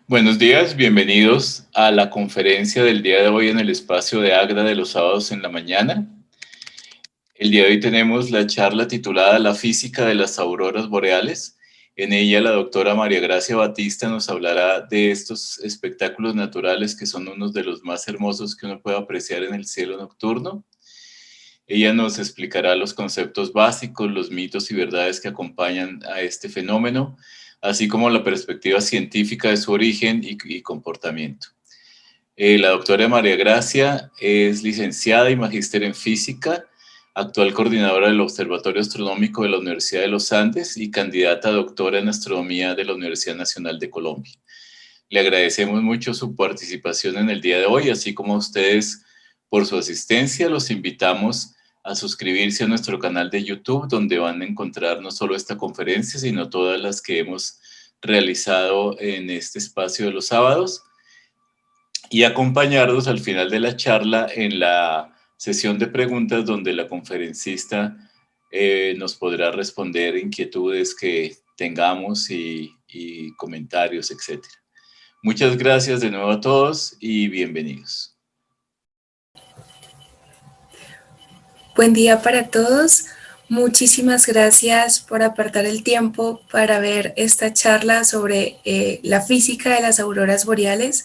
Buenos días, bienvenidos a la conferencia del día de hoy en el espacio de AGRA de los sábados en la mañana. El día de hoy tenemos la charla titulada La física de las auroras boreales. En ella la doctora María Gracia Batista nos hablará de estos espectáculos naturales que son unos de los más hermosos que uno puede apreciar en el cielo nocturno. Ella nos explicará los conceptos básicos, los mitos y verdades que acompañan a este fenómeno, así como la perspectiva científica de su origen y comportamiento. La doctora María Gracia es licenciada y magíster en física, actual coordinadora del Observatorio Astronómico de la Universidad de los Andes y candidata a doctora en astronomía de la Universidad Nacional de Colombia. Le agradecemos mucho su participación en el día de hoy, así como a ustedes por su asistencia. Los invitamos a suscribirse a nuestro canal de YouTube, donde van a encontrar no solo esta conferencia, sino todas las que hemos realizado en este espacio de los sábados, y acompañarnos al final de la charla en la sesión de preguntas, donde la conferencista nos podrá responder inquietudes que tengamos y comentarios, etcétera. Muchas gracias de nuevo a todos y bienvenidos. Buen día para todos. Muchísimas gracias por apartar el tiempo para ver esta charla sobre la física de las auroras boreales.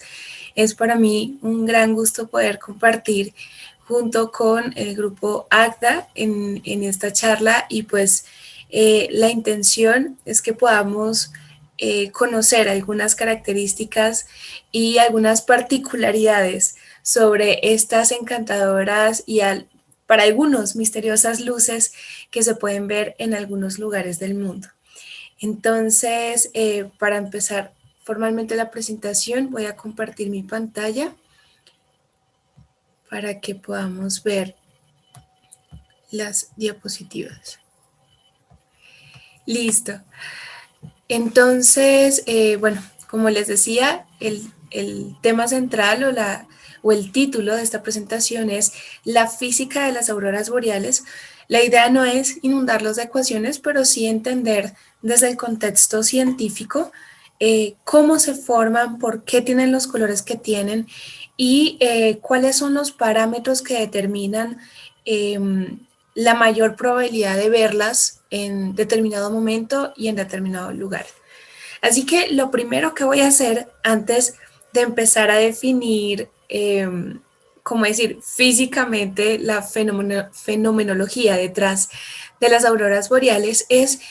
Es para mí un gran gusto poder compartir junto con el grupo ACDA en esta charla, y pues la intención es que podamos conocer algunas características y algunas particularidades sobre estas encantadoras y para algunos misteriosas luces que se pueden ver en algunos lugares del mundo. Entonces, para empezar formalmente la presentación, voy a compartir mi pantalla para que podamos ver las diapositivas. Listo. Entonces, bueno, como les decía, el tema central o el título de esta presentación es La física de las auroras boreales. La idea no es inundarlos de ecuaciones, pero sí entender desde el contexto científico cómo se forman, por qué tienen los colores que tienen y cuáles son los parámetros que determinan la mayor probabilidad de verlas en determinado momento y en determinado lugar. Así que lo primero que voy a hacer antes de empezar a definir, como decir, físicamente la fenomenología detrás de las auroras boreales es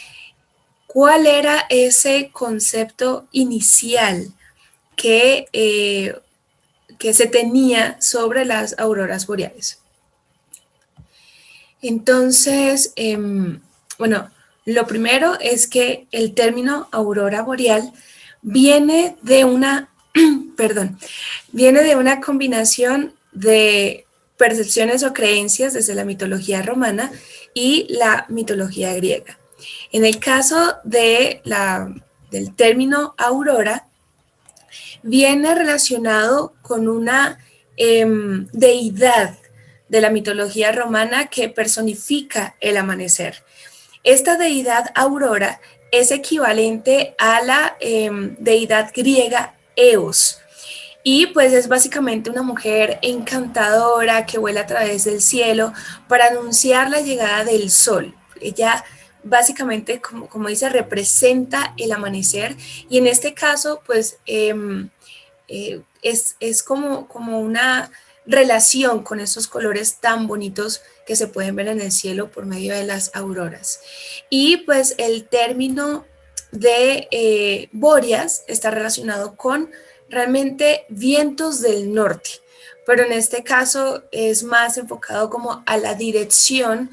cuál era ese concepto inicial que se tenía sobre las auroras boreales. Entonces, bueno, lo primero es que el término aurora boreal viene de una, viene de una combinación de percepciones o creencias desde la mitología romana y la mitología griega. En el caso del término aurora, viene relacionado con una deidad de la mitología romana que personifica el amanecer. Esta deidad Aurora es equivalente a la deidad griega Eos, y pues es básicamente una mujer encantadora que vuela a través del cielo para anunciar la llegada del sol. Ella básicamente, como dice, representa el amanecer, y en este caso pues es como una relación con esos colores tan bonitos que se pueden ver en el cielo por medio de las auroras. Y pues el término de Boreas está relacionado con realmente vientos del norte, pero en este caso es más enfocado como a la dirección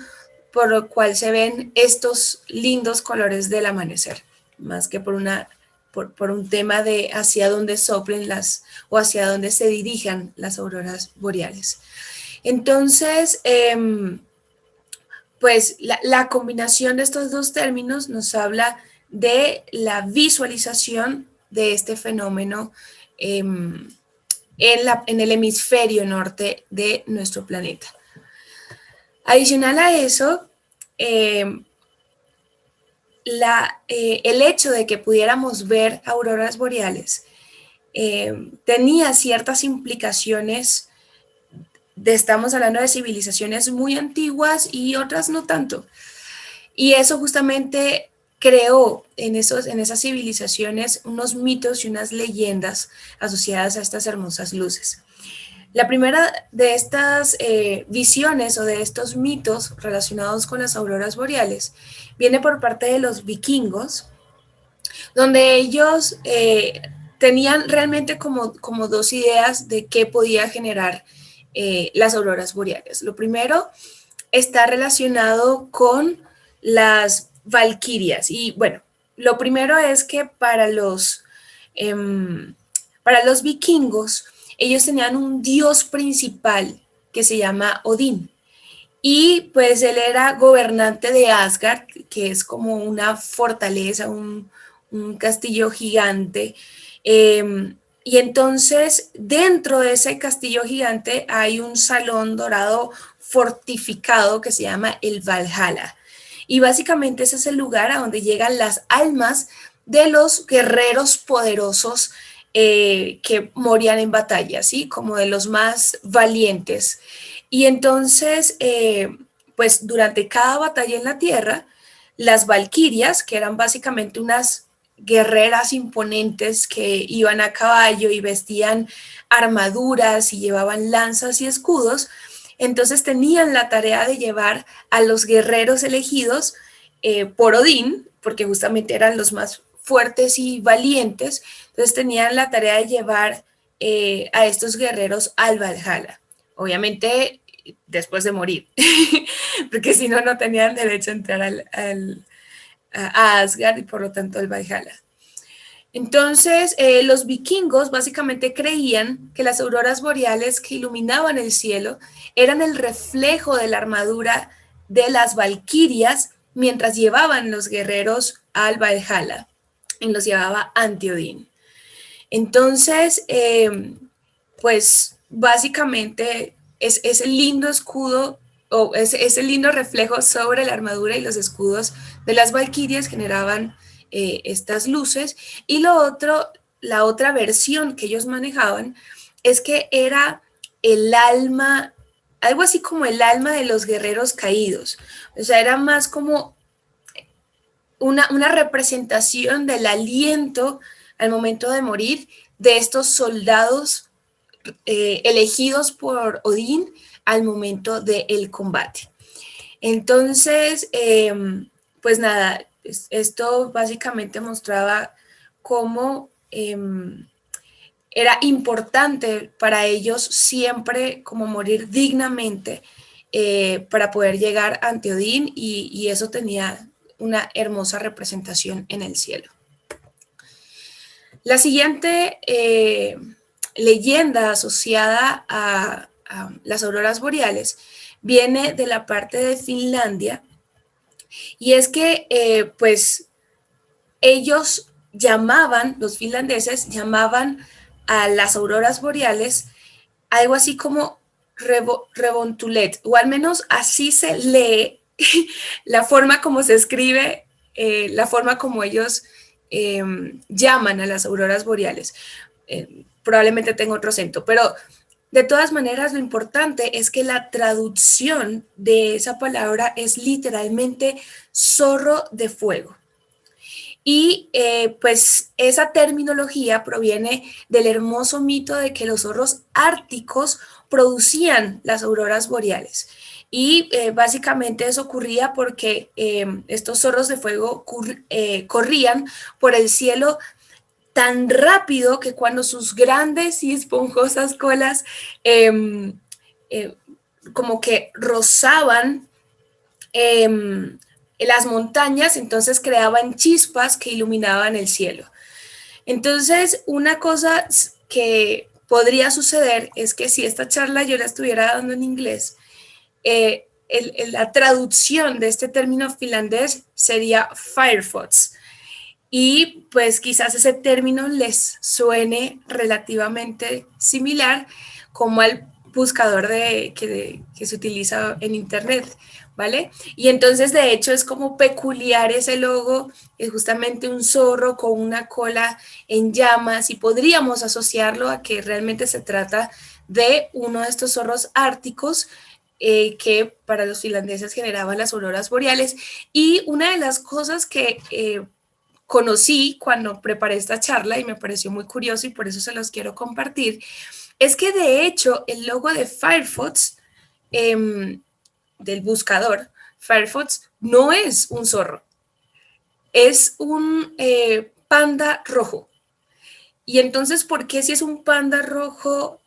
por lo cual se ven estos lindos colores del amanecer, más que por un tema de hacia dónde soplen o hacia dónde se dirijan las auroras boreales. Entonces, pues la combinación de estos dos términos nos habla de la visualización de este fenómeno en el hemisferio norte de nuestro planeta. Adicional a eso, el hecho de que pudiéramos ver auroras boreales tenía ciertas implicaciones. Estamos hablando de civilizaciones muy antiguas y otras no tanto. Y eso justamente creó en esas civilizaciones unos mitos y unas leyendas asociadas a estas hermosas luces. La primera de estas visiones o de estos mitos relacionados con las auroras boreales viene por parte de los vikingos, donde ellos tenían realmente como dos ideas de qué podía generar las auroras boreales. Lo primero está relacionado con las valquirias. Y bueno, lo primero es que para los vikingos, ellos tenían un dios principal que se llama Odín. Y pues él era gobernante de Asgard, que es como una fortaleza, un castillo gigante. Y entonces dentro de ese castillo gigante hay un salón dorado fortificado que se llama el Valhalla. Y básicamente ese es el lugar a donde llegan las almas de los guerreros poderosos que morían en batalla, ¿sí? Como de los más valientes. Y entonces, pues durante cada batalla en la tierra, las valquirias, que eran básicamente unas guerreras imponentes que iban a caballo y vestían armaduras y llevaban lanzas y escudos, entonces tenían la tarea de llevar a los guerreros elegidos por Odín, porque justamente eran los más fuertes y valientes, entonces tenían la tarea de llevar a estos guerreros al Valhalla. Obviamente después de morir, porque si no, no tenían derecho a entrar a Asgard y por lo tanto al Valhalla. Entonces, los vikingos básicamente creían que las auroras boreales que iluminaban el cielo eran el reflejo de la armadura de las valquirias mientras llevaban los guerreros al Valhalla y los llevaba ante Odín. Entonces, pues básicamente es ese lindo escudo o ese lindo reflejo sobre la armadura y los escudos de las valquirias generaban estas luces. Y la otra versión que ellos manejaban es que era el alma, algo así como el alma de los guerreros caídos. O sea, era más como una representación del aliento al momento de morir de estos soldados elegidos por Odín al momento del combate. Entonces, pues nada, esto básicamente mostraba cómo era importante para ellos siempre como morir dignamente para poder llegar ante Odín y eso tenía una hermosa representación en el cielo. La siguiente leyenda asociada a las auroras boreales viene de la parte de Finlandia y es que pues ellos los finlandeses llamaban a las auroras boreales algo así como Revontulet, o al menos así se lee la forma como se escribe, la forma como ellos llaman a las auroras boreales. Probablemente tengo otro acento, pero de todas maneras lo importante es que la traducción de esa palabra es literalmente zorro de fuego. Y pues esa terminología proviene del hermoso mito de que los zorros árticos producían las auroras boreales. Y básicamente eso ocurría porque estos zorros de fuego corrían por el cielo tan rápido que cuando sus grandes y esponjosas colas como que rozaban las montañas, entonces creaban chispas que iluminaban el cielo. Entonces, una cosa que podría suceder es que si esta charla yo la estuviera dando en inglés, la traducción de este término finlandés sería firefox. Y pues quizás ese término les suene relativamente similar como al buscador que se utiliza en internet, ¿vale? Y entonces de hecho es como peculiar ese logo, es justamente un zorro con una cola en llamas y podríamos asociarlo a que realmente se trata de uno de estos zorros árticos que para los finlandeses generaban las auroras boreales. Y una de las cosas que conocí cuando preparé esta charla y me pareció muy curioso y por eso se los quiero compartir, es que de hecho el logo de Firefox, del buscador Firefox, no es un zorro, es un panda rojo. Y entonces, ¿por qué si es un panda rojo?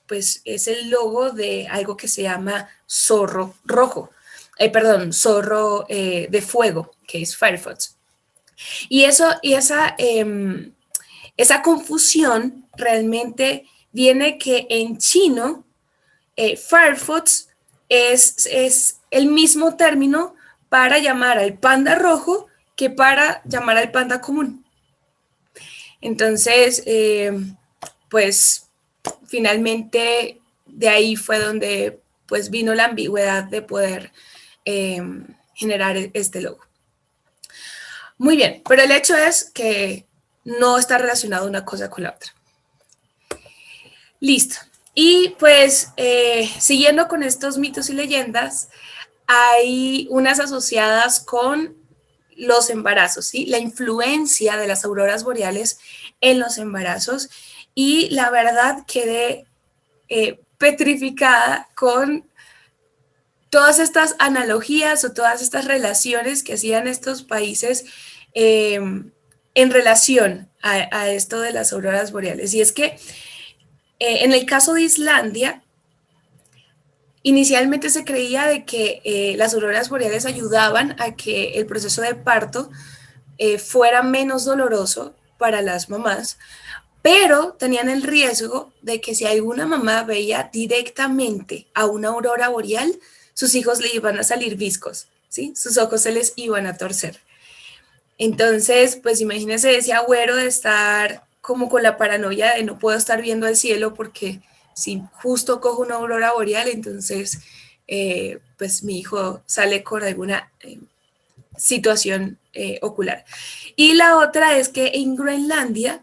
Pues es el logo de algo que se llama zorro rojo, perdón, zorro de fuego, que es Firefox. Y esa confusión realmente viene que en chino, Firefox es el mismo término para llamar al panda rojo que para llamar al panda común. Entonces, pues finalmente de ahí fue donde pues vino la ambigüedad de poder generar este logo. Muy bien, pero el hecho es que no está relacionado una cosa con la otra. Listo. Y pues siguiendo con estos mitos y leyendas, hay unas asociadas con los embarazos, ¿sí? La influencia de las auroras boreales en los embarazos y la verdad quedé petrificada con todas estas analogías o todas estas relaciones que hacían estos países en relación a esto de las auroras boreales. Y es que en el caso de Islandia, inicialmente se creía de que las auroras boreales ayudaban a que el proceso de parto fuera menos doloroso para las mamás, pero tenían el riesgo de que si alguna mamá veía directamente a una aurora boreal, sus hijos le iban a salir viscos, ¿sí? Sus ojos se les iban a torcer. Entonces, pues imagínense ese agüero de estar como con la paranoia de no puedo estar viendo el cielo porque si justo cojo una aurora boreal, entonces pues mi hijo sale con alguna situación ocular. Y la otra es que en Groenlandia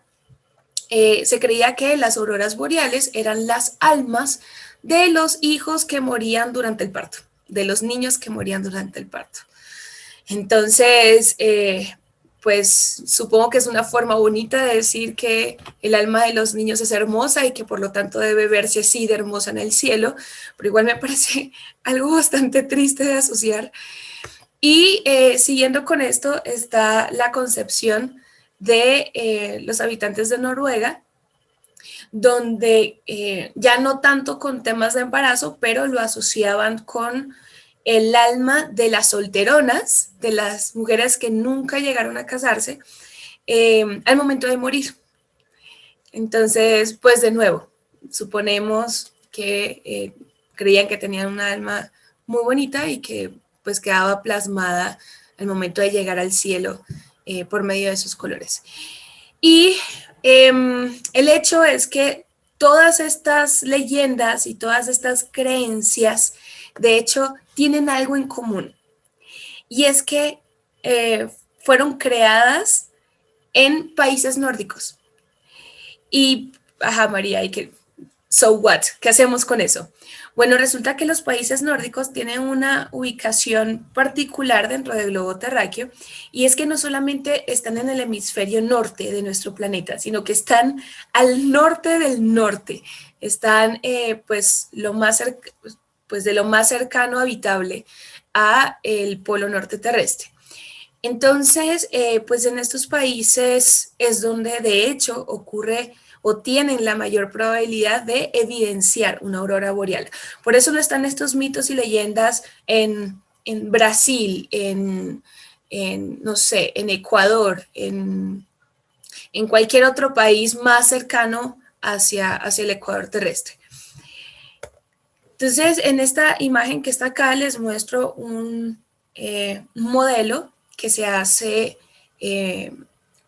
se creía que las auroras boreales eran las almas de los hijos que morían durante el parto, de los niños que morían durante el parto. Entonces, pues supongo que es una forma bonita de decir que el alma de los niños es hermosa y que por lo tanto debe verse así de hermosa en el cielo, pero igual me parece algo bastante triste de asociar. Y siguiendo con esto está la concepción de los habitantes de Noruega, donde ya no tanto con temas de embarazo, pero lo asociaban con el alma de las solteronas, de las mujeres que nunca llegaron a casarse, al momento de morir. Entonces, pues de nuevo, suponemos que creían que tenían un alma muy bonita y que pues quedaba plasmada al momento de llegar al cielo por medio de sus colores. Y el hecho es que todas estas leyendas y todas estas creencias, de hecho, tienen algo en común. Y es que fueron creadas en países nórdicos. Y, ajá, María, so what? ¿Qué hacemos con eso? Bueno, resulta que los países nórdicos tienen una ubicación particular dentro del globo terráqueo y es que no solamente están en el hemisferio norte de nuestro planeta, sino que están al norte del norte, están pues de lo más cercano habitable a el polo norte terrestre. Entonces, pues en estos países es donde de hecho ocurre o tienen la mayor probabilidad de evidenciar una aurora boreal. Por eso no están estos mitos y leyendas en Brasil, no sé, en Ecuador, en cualquier otro país más cercano hacia el Ecuador terrestre. Entonces, en esta imagen que está acá les muestro un modelo que se hace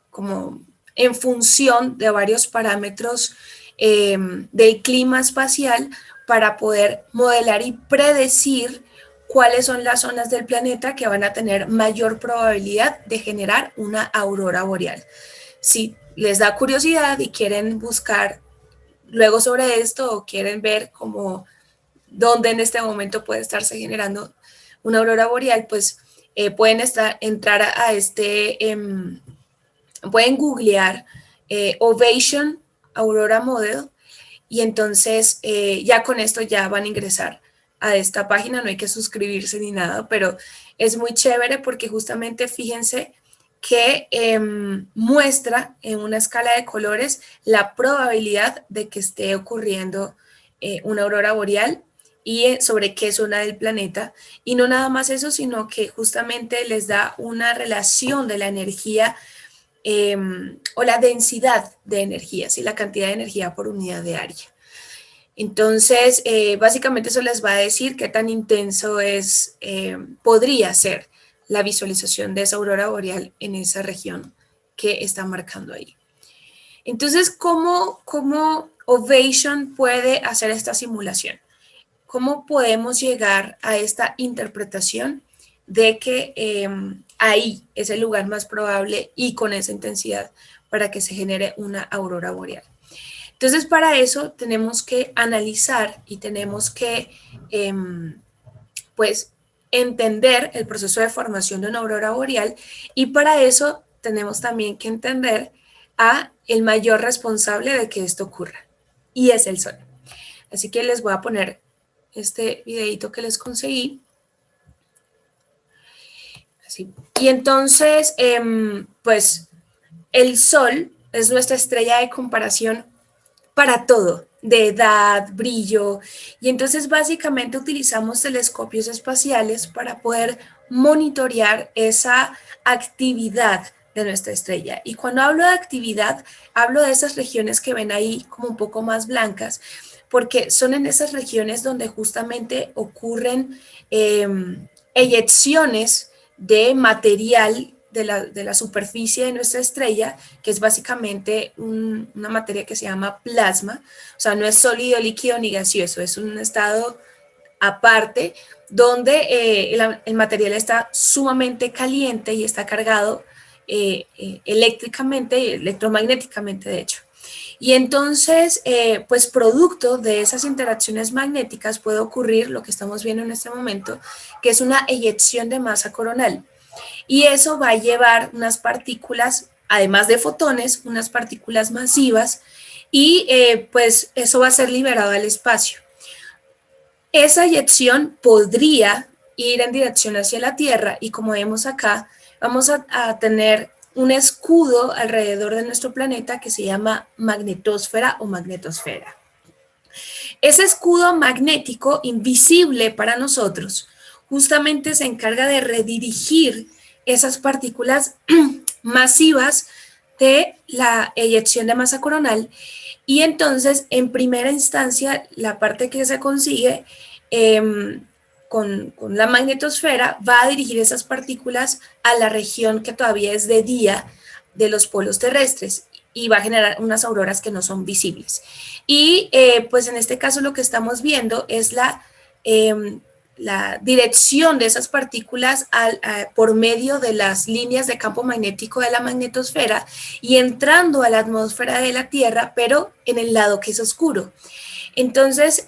como en función de varios parámetros del clima espacial para poder modelar y predecir cuáles son las zonas del planeta que van a tener mayor probabilidad de generar una aurora boreal. Si les da curiosidad y quieren buscar luego sobre esto o quieren ver cómo dónde en este momento puede estarse generando una aurora boreal, pues pueden entrar a pueden googlear Ovation Aurora Model y entonces ya con esto ya van a ingresar a esta página, no hay que suscribirse ni nada, pero es muy chévere porque justamente fíjense que muestra en una escala de colores la probabilidad de que esté ocurriendo una aurora boreal y sobre qué zona del planeta. Y no nada más eso, sino que justamente les da una relación de la energía o la densidad de energía, ¿sí? La cantidad de energía por unidad de área. Entonces, básicamente eso les va a decir qué tan intenso podría ser la visualización de esa aurora boreal en esa región que está marcando ahí. Entonces, ¿cómo Ovation puede hacer esta simulación? ¿Cómo podemos llegar a esta interpretación de que ahí es el lugar más probable y con esa intensidad para que se genere una aurora boreal? Entonces, para eso tenemos que analizar y tenemos que, pues, entender el proceso de formación de una aurora boreal y para eso tenemos también que entender a el mayor responsable de que esto ocurra y es el Sol. Así que les voy a poner este videito que les conseguí. Así. Y entonces, pues, el Sol es nuestra estrella de comparación para todo, de edad, brillo, y entonces básicamente utilizamos telescopios espaciales para poder monitorear esa actividad de nuestra estrella. Y cuando hablo de actividad, hablo de esas regiones que ven ahí como un poco más blancas, porque son en esas regiones donde justamente ocurren eyecciones de material de la superficie de nuestra estrella, que es básicamente una materia que se llama plasma, o sea, no es sólido, líquido ni gaseoso, es un estado aparte donde el material está sumamente caliente y está cargado eléctricamente y electromagnéticamente, de hecho. Y entonces, pues producto de esas interacciones magnéticas puede ocurrir lo que estamos viendo en este momento, que es una eyección de masa coronal. Y eso va a llevar unas partículas, además de fotones, unas partículas masivas y pues eso va a ser liberado al espacio. Esa eyección podría ir en dirección hacia la Tierra y como vemos acá, vamos a tener un escudo alrededor de nuestro planeta que se llama magnetosfera o magnetosfera. Ese escudo magnético invisible para nosotros justamente se encarga de redirigir esas partículas masivas de la eyección de masa coronal y entonces en primera instancia la parte que se consigue con la magnetosfera va a dirigir esas partículas a la región que todavía es de día de los polos terrestres y va a generar unas auroras que no son visibles. Y pues en este caso lo que estamos viendo es la dirección de esas partículas por medio de las líneas de campo magnético de la magnetosfera y entrando a la atmósfera de la Tierra, pero en el lado que es oscuro. Entonces,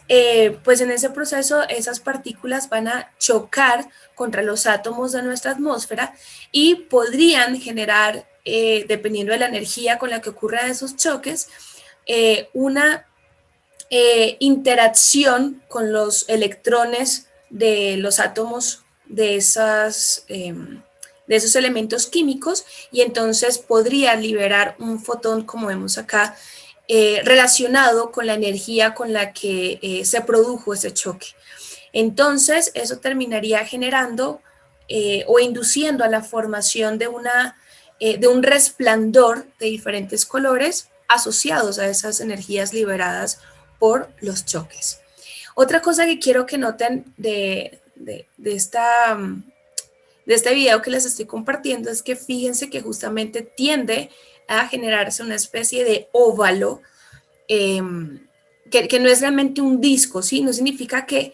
pues en ese proceso esas partículas van a chocar contra los átomos de nuestra atmósfera y podrían generar, dependiendo de la energía con la que ocurran esos choques, una interacción con los electrones de los átomos de esos elementos químicos y entonces podría liberar un fotón, como vemos acá, relacionado con la energía con la que se produjo ese choque. Entonces, eso terminaría generando o induciendo a la formación de un resplandor de diferentes colores asociados a esas energías liberadas por los choques. Otra cosa que quiero que noten de este video que les estoy compartiendo es que fíjense que justamente tiende a generarse una especie de óvalo que no es realmente un disco, ¿sí? No significa que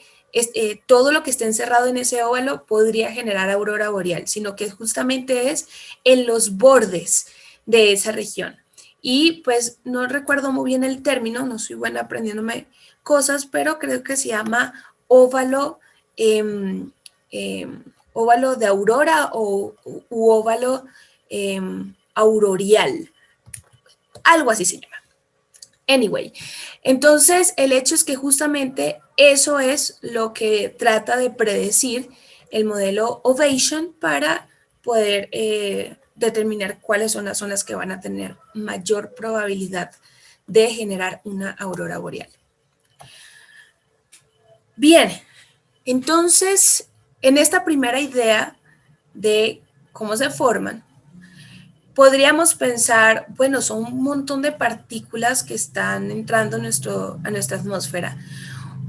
todo lo que esté encerrado en ese óvalo podría generar aurora boreal, sino que justamente es en los bordes de esa región. Y pues no recuerdo muy bien el término, no soy buena aprendiéndome cosas, pero creo que se llama óvalo, eh, eh, óvalo de aurora u óvalo aurorial, algo así se llama. Anyway, entonces el hecho es que justamente eso es lo que trata de predecir el modelo Ovation para poder determinar cuáles son las zonas que van a tener mayor probabilidad de generar una aurora boreal. Bien, entonces en esta primera idea de cómo se forman, podríamos pensar, bueno, son un montón de partículas que están entrando a nuestra atmósfera,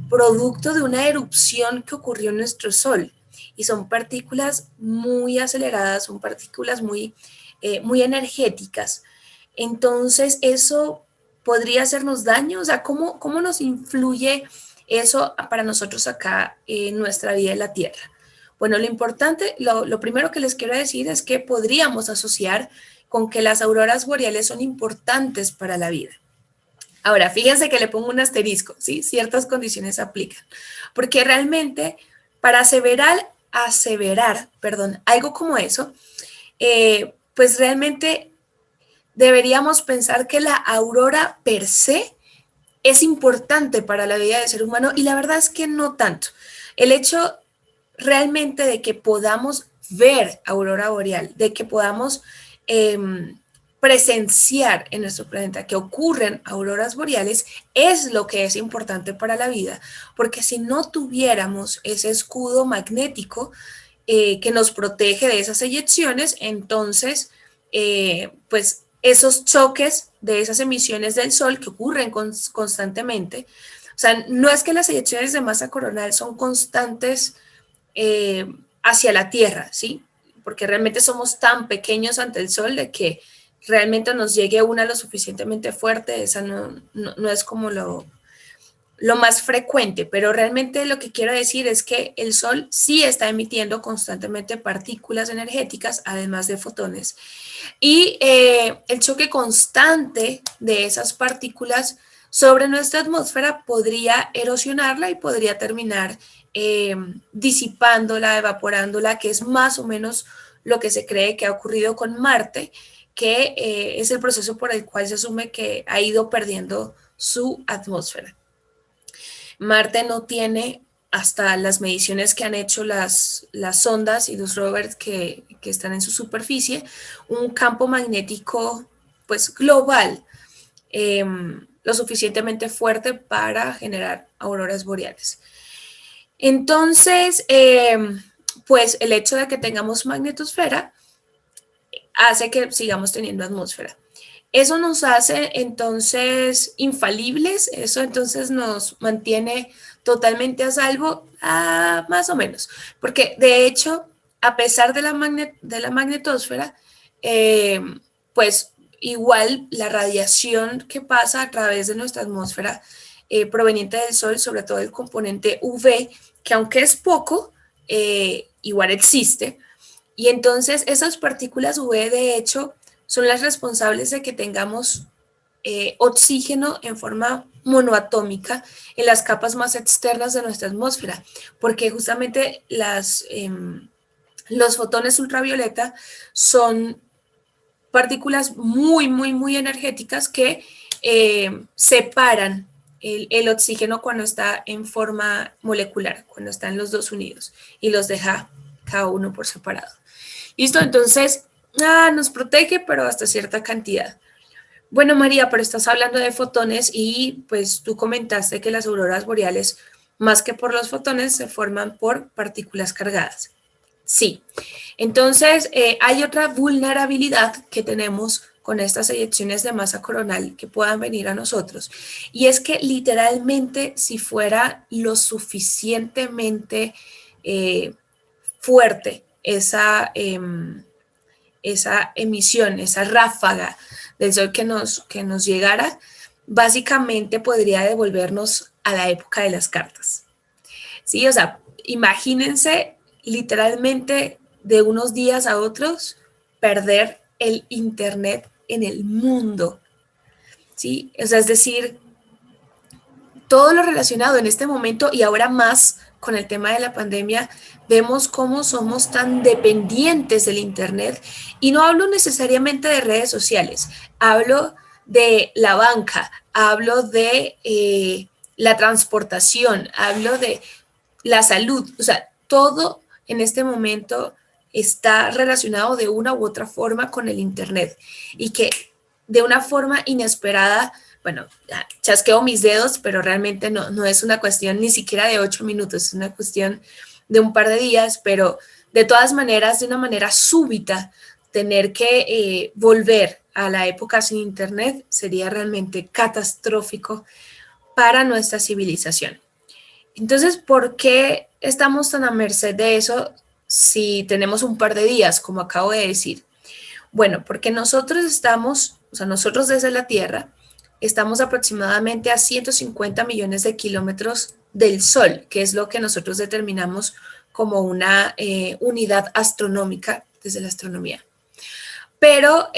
producto de una erupción que ocurrió en nuestro Sol. Y son partículas muy aceleradas, son partículas muy energéticas. Entonces, eso podría hacernos daño. O sea, ¿cómo nos influye eso para nosotros acá en nuestra vida en la Tierra? Bueno, lo importante, lo primero que les quiero decir es que podríamos asociar con que las auroras boreales son importantes para la vida. Ahora, fíjense que le pongo un asterisco, ¿sí? Ciertas condiciones aplican, porque realmente para aseverar, algo como eso, pues realmente deberíamos pensar que la aurora per se es importante para la vida del ser humano y la verdad es que no tanto. El hecho realmente de que podamos ver aurora boreal, de que podamos presenciar en nuestro planeta que ocurren auroras boreales, es lo que es importante para la vida, porque si no tuviéramos ese escudo magnético que nos protege de esas eyecciones, entonces, pues esos choques de esas emisiones del Sol que ocurren constantemente, o sea, no es que las eyecciones de masa coronal son constantes hacia la Tierra, ¿sí? Porque realmente somos tan pequeños ante el Sol de que realmente nos llegue una lo suficientemente fuerte, esa no es como lo más frecuente, pero realmente lo que quiero decir es que el Sol sí está emitiendo constantemente partículas energéticas, además de fotones, y el choque constante de esas partículas sobre nuestra atmósfera podría erosionarla y podría terminar disipándola, evaporándola, que es más o menos lo que se cree que ha ocurrido con Marte, que es el proceso por el cual se asume que ha ido perdiendo su atmósfera. Marte no tiene, hasta las mediciones que han hecho las sondas y los rovers que están en su superficie, un campo magnético pues global lo suficientemente fuerte para generar auroras boreales. Entonces, pues el hecho de que tengamos magnetosfera hace que sigamos teniendo atmósfera. Eso nos hace entonces infalibles, eso entonces nos mantiene totalmente a salvo, más o menos, porque de hecho, a pesar de la magnetosfera, pues igual la radiación que pasa a través de nuestra atmósfera proveniente del Sol, sobre todo el componente UV, que aunque es poco, igual existe, y entonces esas partículas UV de hecho son las responsables de que tengamos oxígeno en forma monoatómica en las capas más externas de nuestra atmósfera, porque justamente los fotones ultravioleta son partículas muy energéticas que separan el oxígeno cuando está en forma molecular, cuando están los dos unidos, y los deja cada uno por separado. ¿Listo? Entonces, nos protege, pero hasta cierta cantidad. Bueno, María, pero estás hablando de fotones y pues tú comentaste que las auroras boreales, más que por los fotones, se forman por partículas cargadas. Sí. Entonces, hay otra vulnerabilidad que tenemos con estas eyecciones de masa coronal que puedan venir a nosotros. Y es que literalmente, si fuera lo suficientemente fuerte esa emisión, esa ráfaga del Sol que nos llegara, básicamente podría devolvernos a la época de las cartas. Sí, o sea, imagínense literalmente de unos días a otros perder el internet en el mundo. Sí, o sea, es decir, todo lo relacionado en este momento y ahora más con el tema de la pandemia, vemos cómo somos tan dependientes del internet y no hablo necesariamente de redes sociales, hablo de la banca, hablo de la transportación, hablo de la salud, o sea, todo en este momento está relacionado de una u otra forma con el Internet y que de una forma inesperada, bueno, chasqueo mis dedos, pero realmente no es una cuestión ni siquiera de 8 minutos, es una cuestión de un par de días, pero de todas maneras, de una manera súbita, tener que volver a la época sin Internet sería realmente catastrófico para nuestra civilización. Entonces, ¿por qué estamos tan a merced de eso si tenemos un par de días, como acabo de decir? Bueno, porque nosotros estamos, o sea, nosotros desde la Tierra, estamos aproximadamente a 150 millones de kilómetros del Sol, que es lo que nosotros determinamos como una unidad astronómica desde la astronomía. Pero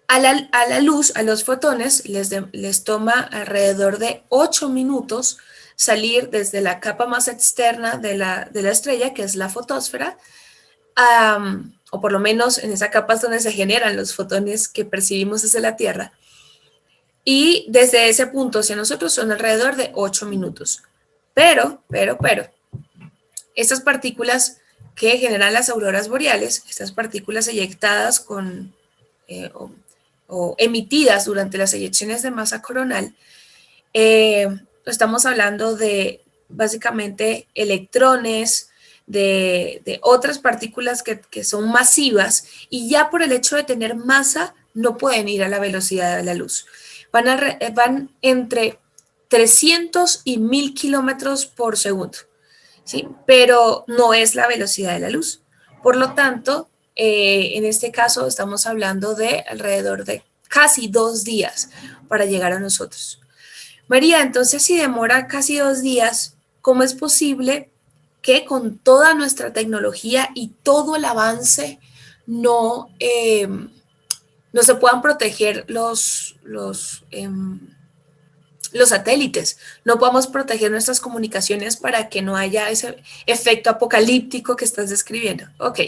a la luz, a los fotones, les toma alrededor de 8 minutos salir desde la capa más externa de la estrella, que es la fotosfera, o por lo menos en esa capa es donde se generan los fotones que percibimos desde la Tierra. Y desde ese punto hacia nosotros son alrededor de 8 minutos. Pero, estas partículas que generan las auroras boreales, estas partículas eyectadas con, o emitidas durante las eyecciones de masa coronal, estamos hablando de básicamente electrones, de otras partículas que son masivas y ya por el hecho de tener masa no pueden ir a la velocidad de la luz. Van entre 300 y 1000 kilómetros por segundo, ¿sí? Pero no es la velocidad de la luz. Por lo tanto, en este caso estamos hablando de alrededor de casi 2 días para llegar a nosotros. María, entonces si demora casi 2 días, ¿cómo es posible que con toda nuestra tecnología y todo el avance no se puedan proteger los satélites? No podemos proteger nuestras comunicaciones para que no haya ese efecto apocalíptico que estás describiendo. Ok,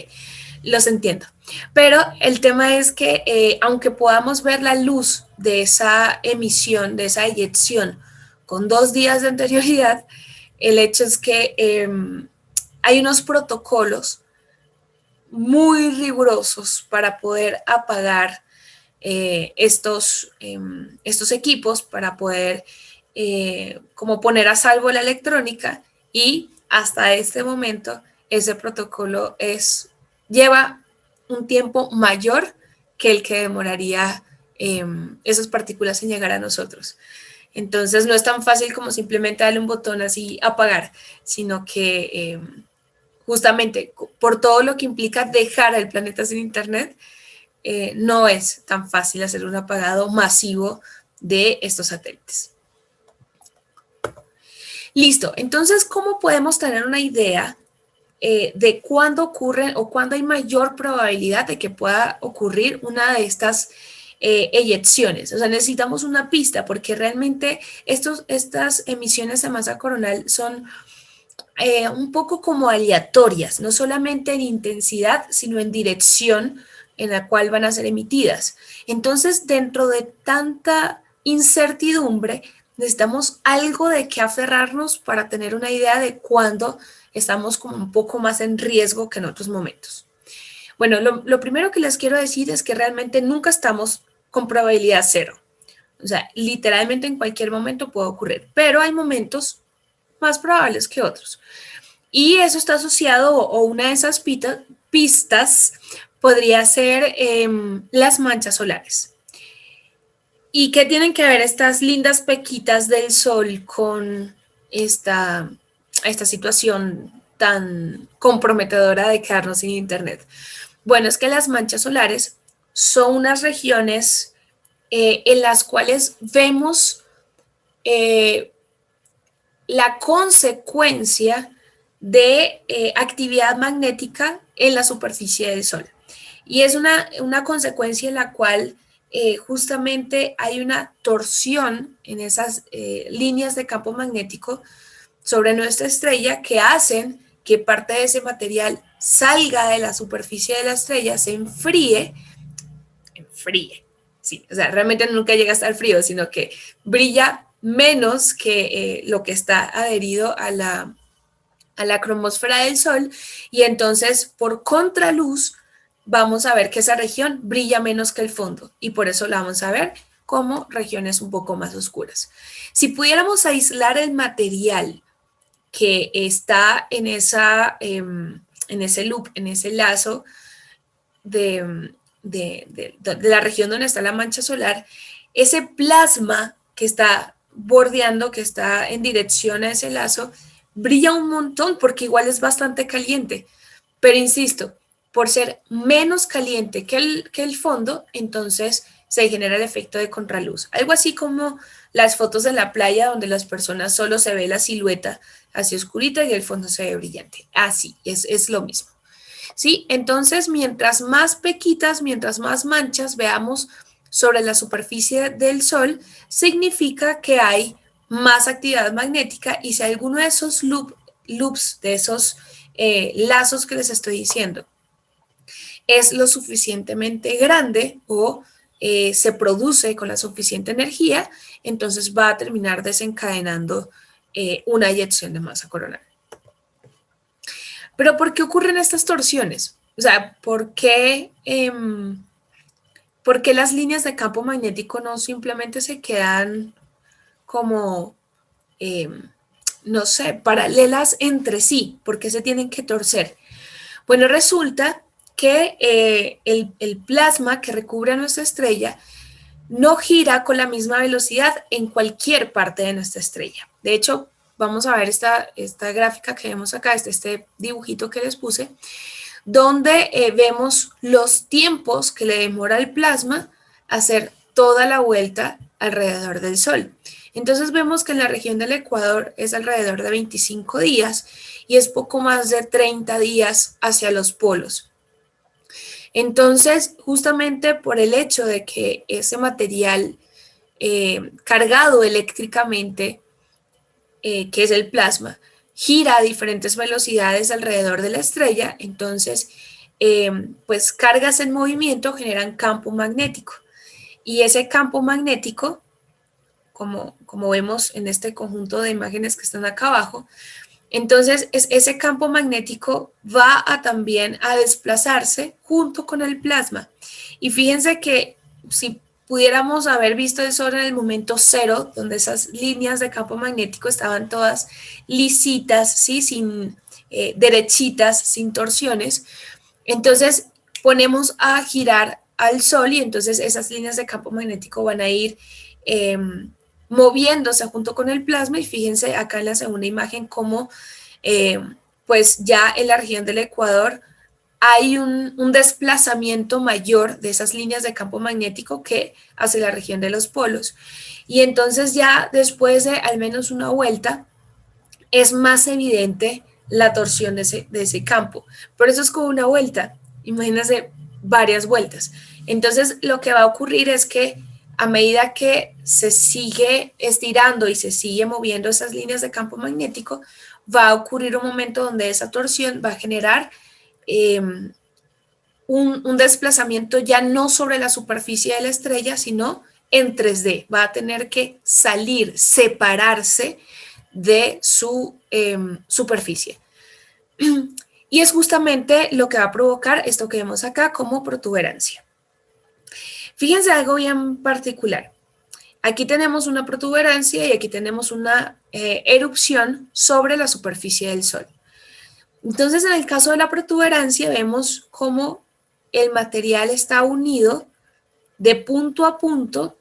los entiendo. Pero el tema es que aunque podamos ver la luz de esa emisión, de esa eyección, con 2 días de anterioridad, el hecho es que hay unos protocolos muy rigurosos para poder apagar estos equipos, para poder como poner a salvo la electrónica, y hasta este momento ese protocolo lleva un tiempo mayor que el que demoraría esas partículas en llegar a nosotros. Entonces no es tan fácil como simplemente darle un botón así apagar, sino que justamente por todo lo que implica dejar el planeta sin internet, no es tan fácil hacer un apagado masivo de estos satélites. Listo, entonces, ¿cómo podemos tener una idea de cuándo ocurren o cuándo hay mayor probabilidad de que pueda ocurrir una de estas eyecciones? O sea, necesitamos una pista porque realmente estas emisiones de masa coronal son un poco como aleatorias, no solamente en intensidad, sino en dirección en la cual van a ser emitidas. Entonces, dentro de tanta incertidumbre, necesitamos algo de qué aferrarnos para tener una idea de cuándo estamos como un poco más en riesgo que en otros momentos. Bueno, lo primero que les quiero decir es que realmente nunca estamos con probabilidad cero. O sea, literalmente en cualquier momento puede ocurrir, pero hay momentos más probables que otros. Y eso está asociado, o una de esas pistas podría ser las manchas solares. ¿Y qué tienen que ver estas lindas pequitas del sol con esta situación tan comprometedora de quedarnos sin internet? Bueno, es que las manchas solares son unas regiones en las cuales vemos la consecuencia de actividad magnética en la superficie del Sol. Y es una consecuencia en la cual justamente hay una torsión en esas líneas de campo magnético sobre nuestra estrella que hacen que parte de ese material salga de la superficie de la estrella, se enfríe, sí, o sea, realmente nunca llega a estar frío, sino que brilla menos que lo que está adherido a la cromosfera del Sol, y entonces por contraluz vamos a ver que esa región brilla menos que el fondo, y por eso la vamos a ver como regiones un poco más oscuras. Si pudiéramos aislar el material que está en ese loop, en ese lazo de la región donde está la mancha solar, ese plasma que está bordeando, que está en dirección a ese lazo, brilla un montón porque igual es bastante caliente. Pero insisto, por ser menos caliente que el fondo, entonces se genera el efecto de contraluz. Algo así como las fotos de la playa donde las personas solo se ve la silueta así oscurita y el fondo se ve brillante. Así, es lo mismo. ¿Sí? Entonces, mientras más pequitas, mientras más manchas veamos sobre la superficie del Sol, significa que hay más actividad magnética, y si alguno de esos loops, de esos lazos que les estoy diciendo, es lo suficientemente grande o se produce con la suficiente energía, entonces va a terminar desencadenando una eyección de masa coronal. Pero ¿por qué ocurren estas torsiones? O sea, ¿por qué las líneas de campo magnético no simplemente se quedan como, eh, no sé, paralelas entre sí? ¿Por qué se tienen que torcer? Bueno, resulta que el plasma que recubre a nuestra estrella no gira con la misma velocidad en cualquier parte de nuestra estrella. De hecho, vamos a ver esta gráfica que vemos acá, este dibujito que les puse, donde vemos los tiempos que le demora al plasma hacer toda la vuelta alrededor del Sol. Entonces vemos que en la región del Ecuador es alrededor de 25 días y es poco más de 30 días hacia los polos. Entonces, justamente por el hecho de que ese material cargado eléctricamente, que es el plasma, gira a diferentes velocidades alrededor de la estrella, entonces, pues cargas en movimiento generan campo magnético. Y ese campo magnético, como vemos en este conjunto de imágenes que están acá abajo, entonces ese campo magnético va también a desplazarse junto con el plasma. Y fíjense que si pudiéramos haber visto eso en el momento cero, donde esas líneas de campo magnético estaban todas lisitas, ¿sí? Sin derechitas, sin torsiones, entonces ponemos a girar al Sol y entonces esas líneas de campo magnético van a ir moviéndose junto con el plasma, y fíjense acá en la segunda imagen cómo pues ya en la región del Ecuador hay un desplazamiento mayor de esas líneas de campo magnético que hacia la región de los polos. Y entonces ya después de al menos una vuelta es más evidente la torsión de ese campo. Por eso es como una vuelta, imagínense varias vueltas. Entonces lo que va a ocurrir es que a medida que se sigue estirando y se sigue moviendo esas líneas de campo magnético, va a ocurrir un momento donde esa torsión va a generar un desplazamiento ya no sobre la superficie de la estrella, sino en 3D. Va a tener que salir, separarse de su superficie. Y es justamente lo que va a provocar esto que vemos acá como protuberancia. Fíjense algo bien particular. Aquí tenemos una protuberancia y aquí tenemos una erupción sobre la superficie del Sol. Entonces, en el caso de la protuberancia, vemos cómo el material está unido de punto a punto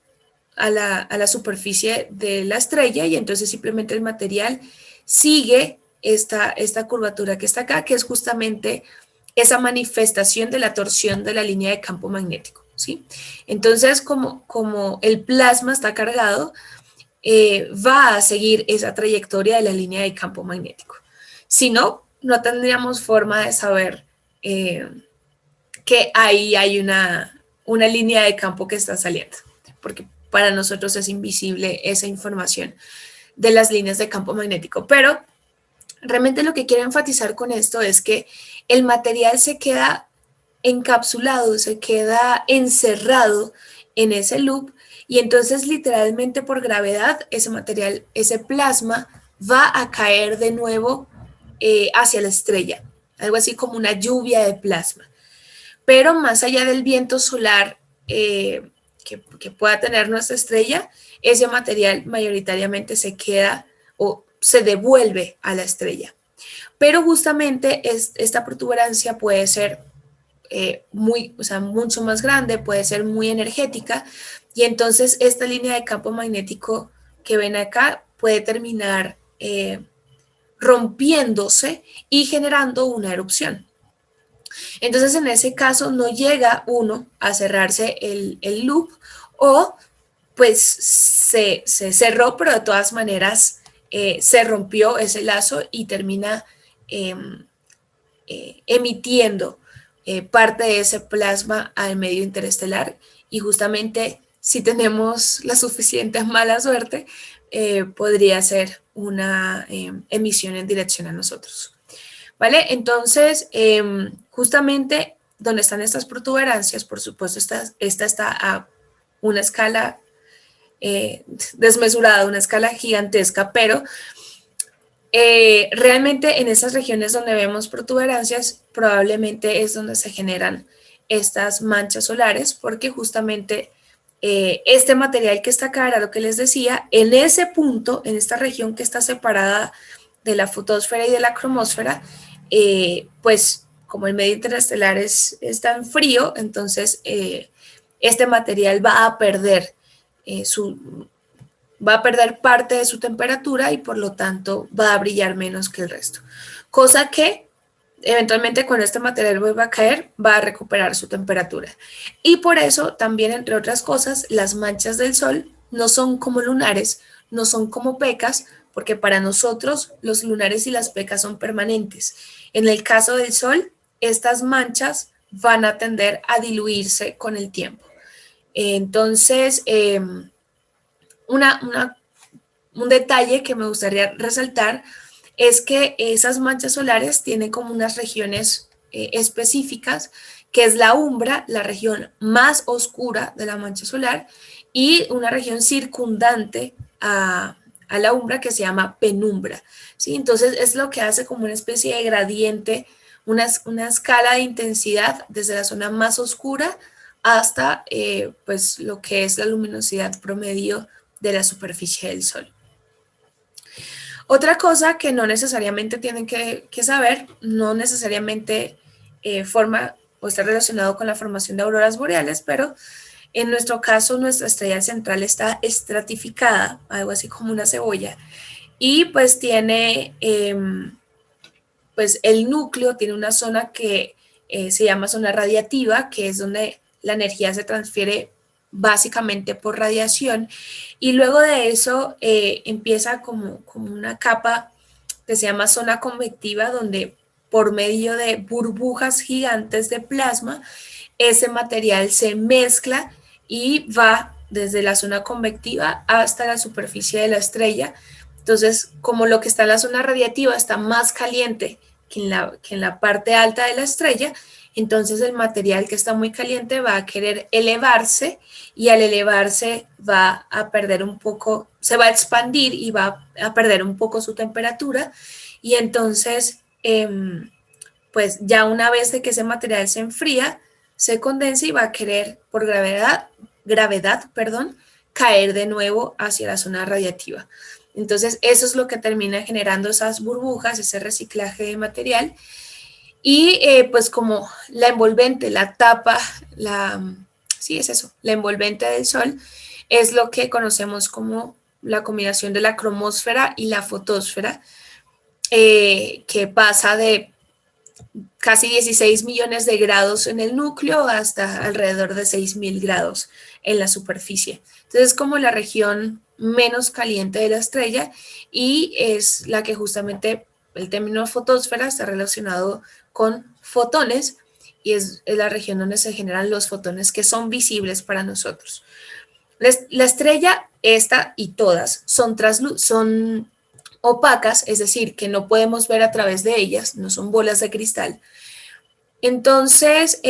a la superficie de la estrella, y entonces simplemente el material sigue esta curvatura que está acá, que es justamente esa manifestación de la torsión de la línea de campo magnético. ¿sí? Entonces, como el plasma está cargado, va a seguir esa trayectoria de la línea de campo magnético. Si no, no tendríamos forma de saber que ahí hay una línea de campo que está saliendo, porque para nosotros es invisible esa información de las líneas de campo magnético. Pero realmente lo que quiero enfatizar con esto es que el material se queda encapsulado, se queda encerrado en ese loop y entonces literalmente por gravedad ese material, ese plasma va a caer de nuevo hacia la estrella, algo así como una lluvia de plasma. Pero más allá del viento solar que pueda tener nuestra estrella, ese material mayoritariamente se queda o se devuelve a la estrella. Pero justamente esta protuberancia puede ser mucho más grande, puede ser muy energética, y entonces esta línea de campo magnético que ven acá puede terminar rompiéndose y generando una erupción. Entonces, en ese caso, no llega uno a cerrarse el loop o pues se cerró, pero de todas maneras se rompió ese lazo y termina emitiendo parte de ese plasma al medio interestelar. Y justamente si tenemos la suficiente mala suerte, podría ser una emisión en dirección a nosotros. ¿Vale? Entonces, justamente donde están estas protuberancias, por supuesto, esta está a una escala desmesurada, una escala gigantesca, pero realmente en esas regiones donde vemos protuberancias, probablemente es donde se generan estas manchas solares, porque justamente este material que está acá, era lo que les decía, en ese punto, en esta región que está separada de la fotosfera y de la cromósfera, pues como el medio interestelar es tan frío, entonces este material va a perder parte de su temperatura y por lo tanto va a brillar menos que el resto. Cosa que eventualmente cuando este material vuelva a caer, va a recuperar su temperatura. Y por eso también, entre otras cosas, las manchas del Sol no son como lunares, no son como pecas, porque para nosotros los lunares y las pecas son permanentes. En el caso del Sol, estas manchas van a tender a diluirse con el tiempo. Entonces, un detalle que me gustaría resaltar es que esas manchas solares tienen como unas regiones específicas, que es la umbra, la región más oscura de la mancha solar, y una región circundante a la umbra que se llama penumbra, ¿sí? Entonces es lo que hace como una especie de gradiente, una escala de intensidad desde la zona más oscura hasta pues lo que es la luminosidad promedio de la superficie del Sol. Otra cosa que no necesariamente tienen que saber, no necesariamente forma o está relacionado con la formación de auroras boreales, pero en nuestro caso nuestra estrella central está estratificada, algo así como una cebolla, y pues tiene, pues el núcleo tiene una zona que se llama zona radiativa, que es donde la energía se transfiere básicamente por radiación, y luego de eso empieza como una capa que se llama zona convectiva, donde por medio de burbujas gigantes de plasma, ese material se mezcla y va desde la zona convectiva hasta la superficie de la estrella. Entonces, como lo que está en la zona radiativa está más caliente que en la parte alta de la estrella, entonces el material que está muy caliente va a querer elevarse y al elevarse va a perder un poco, se va a expandir y va a perder un poco su temperatura y entonces pues ya una vez de que ese material se enfría, se condensa y va a querer por gravedad, caer de nuevo hacia la zona radiativa. Entonces eso es lo que termina generando esas burbujas, ese reciclaje de material. Y pues como la envolvente, la tapa, sí es eso, la envolvente del Sol es lo que conocemos como la combinación de la cromósfera y la fotosfera, que pasa de casi 16 millones de grados en el núcleo hasta alrededor de 6.000 grados en la superficie. Entonces es como la región menos caliente de la estrella y es la que justamente el término fotosfera está relacionado con fotones y es la región donde se generan los fotones que son visibles para nosotros. La estrella, esta y todas, son opacas, es decir, que no podemos ver a través de ellas, no son bolas de cristal. Entonces,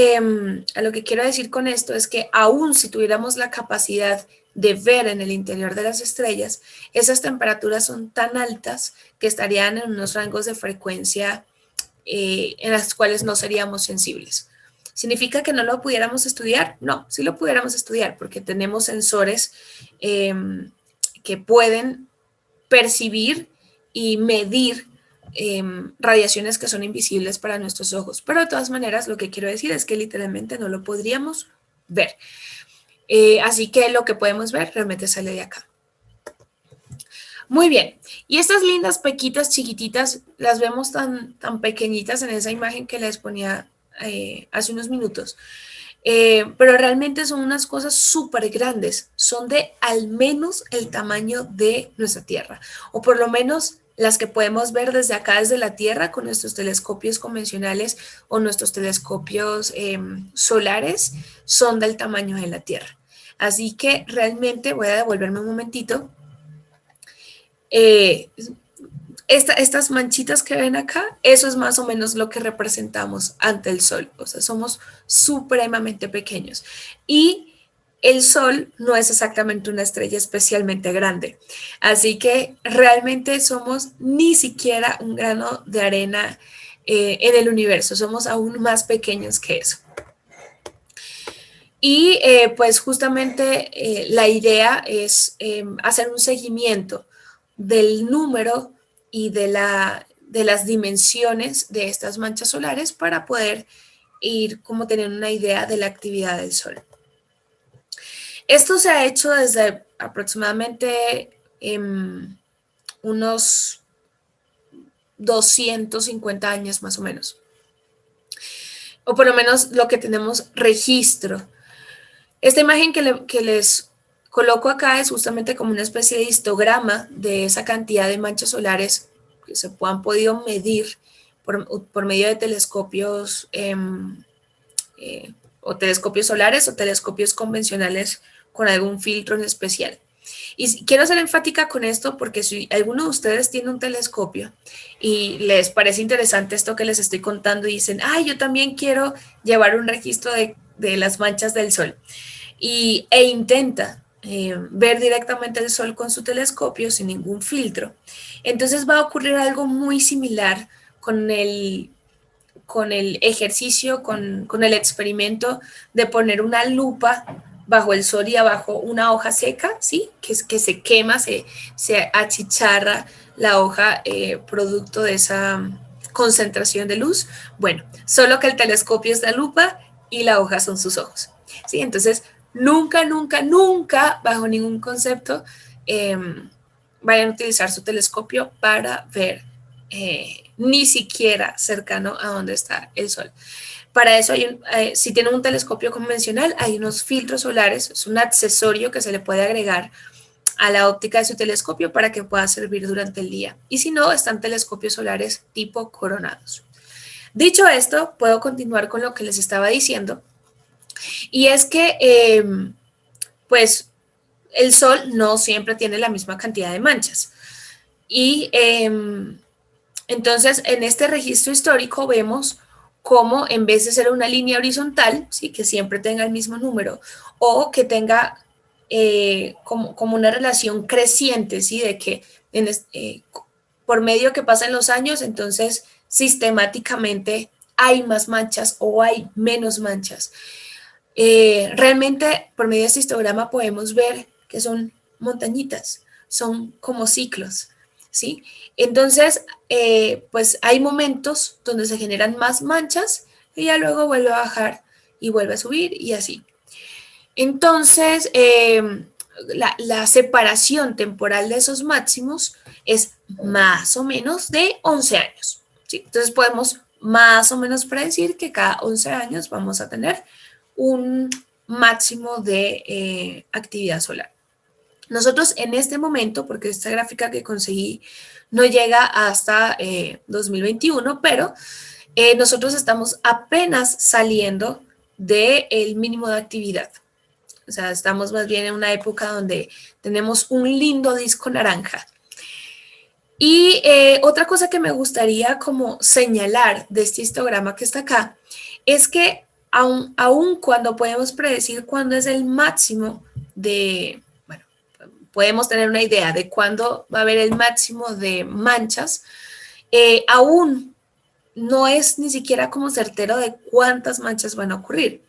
a lo que quiero decir con esto es que aún si tuviéramos la capacidad de ver en el interior de las estrellas, esas temperaturas son tan altas que estarían en unos rangos de frecuencia en las cuales no seríamos sensibles. ¿Significa que no lo pudiéramos estudiar? No, sí lo pudiéramos estudiar porque tenemos sensores que pueden percibir y medir radiaciones que son invisibles para nuestros ojos. Pero de todas maneras, lo que quiero decir es que literalmente no lo podríamos ver. Así que lo que podemos ver realmente sale de acá. Muy bien, y estas lindas pequitas chiquititas las vemos tan pequeñitas en esa imagen que les ponía hace unos minutos, pero realmente son unas cosas súper grandes, son de al menos el tamaño de nuestra Tierra, o por lo menos las que podemos ver desde acá, desde la Tierra, con nuestros telescopios convencionales o nuestros telescopios solares, son del tamaño de la Tierra. Así que realmente voy a devolverme un momentito. Estas manchitas que ven acá, eso es más o menos lo que representamos ante el Sol. O sea, somos supremamente pequeños. Y el Sol no es exactamente una estrella especialmente grande. Así que realmente somos ni siquiera un grano de arena en el universo. Somos aún más pequeños que eso. Y pues justamente la idea es hacer un seguimiento del número y de las dimensiones de estas manchas solares para poder ir como teniendo una idea de la actividad del Sol. Esto se ha hecho desde aproximadamente unos 250 años más o menos, o por lo menos lo que tenemos registro. Esta imagen que les coloco acá es justamente como una especie de histograma de esa cantidad de manchas solares que se han podido medir por medio de telescopios o telescopios solares o telescopios convencionales con algún filtro en especial. Y quiero ser enfática con esto porque si alguno de ustedes tiene un telescopio y les parece interesante esto que les estoy contando y dicen, ay, yo también quiero llevar un registro de las manchas del Sol e intenta ver directamente el Sol con su telescopio sin ningún filtro, entonces va a ocurrir algo muy similar con el ejercicio, con el experimento de poner una lupa bajo el Sol y abajo una hoja seca, ¿sí? Que se quema, se achicharra la hoja producto de esa concentración de luz. Bueno, solo que el telescopio es la lupa y la hoja son sus ojos, ¿sí? Entonces, nunca, nunca, nunca, bajo ningún concepto, vayan a utilizar su telescopio para ver ni siquiera cercano a donde está el Sol. Para eso, si tienen un telescopio convencional, hay unos filtros solares, es un accesorio que se le puede agregar a la óptica de su telescopio para que pueda servir durante el día. Y si no, están telescopios solares tipo coronados. Dicho esto, puedo continuar con lo que les estaba diciendo. Y es que, pues, el Sol no siempre tiene la misma cantidad de manchas. Y entonces, en este registro histórico vemos cómo en vez de ser una línea horizontal, ¿sí? Que siempre tenga el mismo número, o que tenga como una relación creciente, ¿sí? De que por medio que pasan los años, entonces sistemáticamente hay más manchas o hay menos manchas. Realmente por medio de este histograma podemos ver que son montañitas, son como ciclos, ¿sí? Entonces, pues hay momentos donde se generan más manchas y ya luego vuelve a bajar y vuelve a subir y así. Entonces, la separación temporal de esos máximos es más o menos de 11 años, ¿sí? Entonces podemos más o menos predecir que cada 11 años vamos a tener un máximo de actividad solar. Nosotros en este momento, porque esta gráfica que conseguí no llega hasta 2021, pero nosotros estamos apenas saliendo del mínimo de actividad. O sea, estamos más bien en una época donde tenemos un lindo disco naranja. Y otra cosa que me gustaría como señalar de este histograma que está acá es que aun cuando podemos predecir cuándo es el máximo de, bueno, podemos tener una idea de cuándo va a haber el máximo de manchas, aún no es ni siquiera como certero de cuántas manchas van a ocurrir.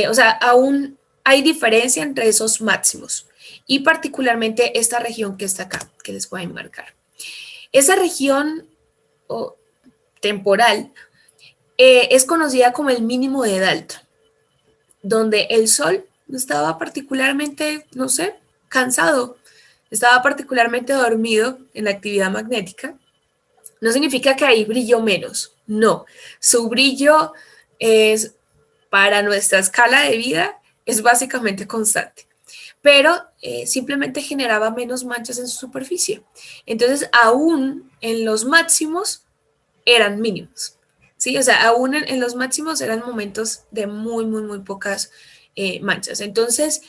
O sea, aún hay diferencia entre esos máximos y particularmente esta región que está acá, que les voy a enmarcar. Esa región temporal es conocida como el mínimo de Dalton, donde el Sol estaba particularmente, no sé, cansado, estaba particularmente dormido en la actividad magnética. No significa que ahí brilló menos, no. Su brillo es, para nuestra escala de vida, es básicamente constante, pero simplemente generaba menos manchas en su superficie. Entonces, aún en los máximos eran mínimos, ¿sí? O sea, aún en los máximos eran momentos de muy, muy, muy pocas manchas. Entonces,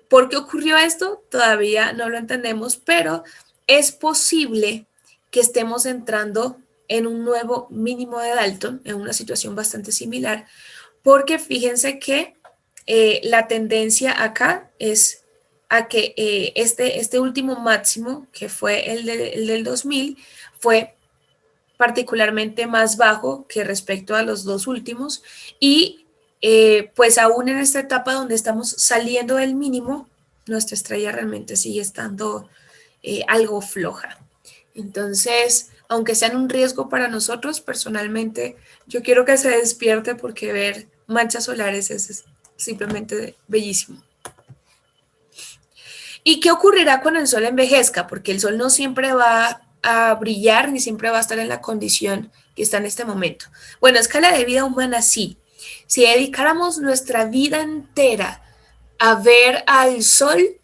¿por qué ocurrió esto? Todavía no lo entendemos, pero es posible que estemos entrando en un nuevo mínimo de Dalton, en una situación bastante similar, porque fíjense que la tendencia acá es a que este último máximo, que fue el del 2000, fue particularmente más bajo que respecto a los dos últimos y pues aún en esta etapa donde estamos saliendo del mínimo, nuestra estrella realmente sigue estando algo floja. Entonces, aunque sean un riesgo para nosotros, personalmente, yo quiero que se despierte porque ver manchas solares es simplemente bellísimo. ¿Y qué ocurrirá cuando el Sol envejezca? Porque el Sol no siempre va a brillar ni siempre va a estar en la condición que está en este momento. Bueno, a escala de vida humana sí. Si dedicáramos nuestra vida entera a ver al Sol,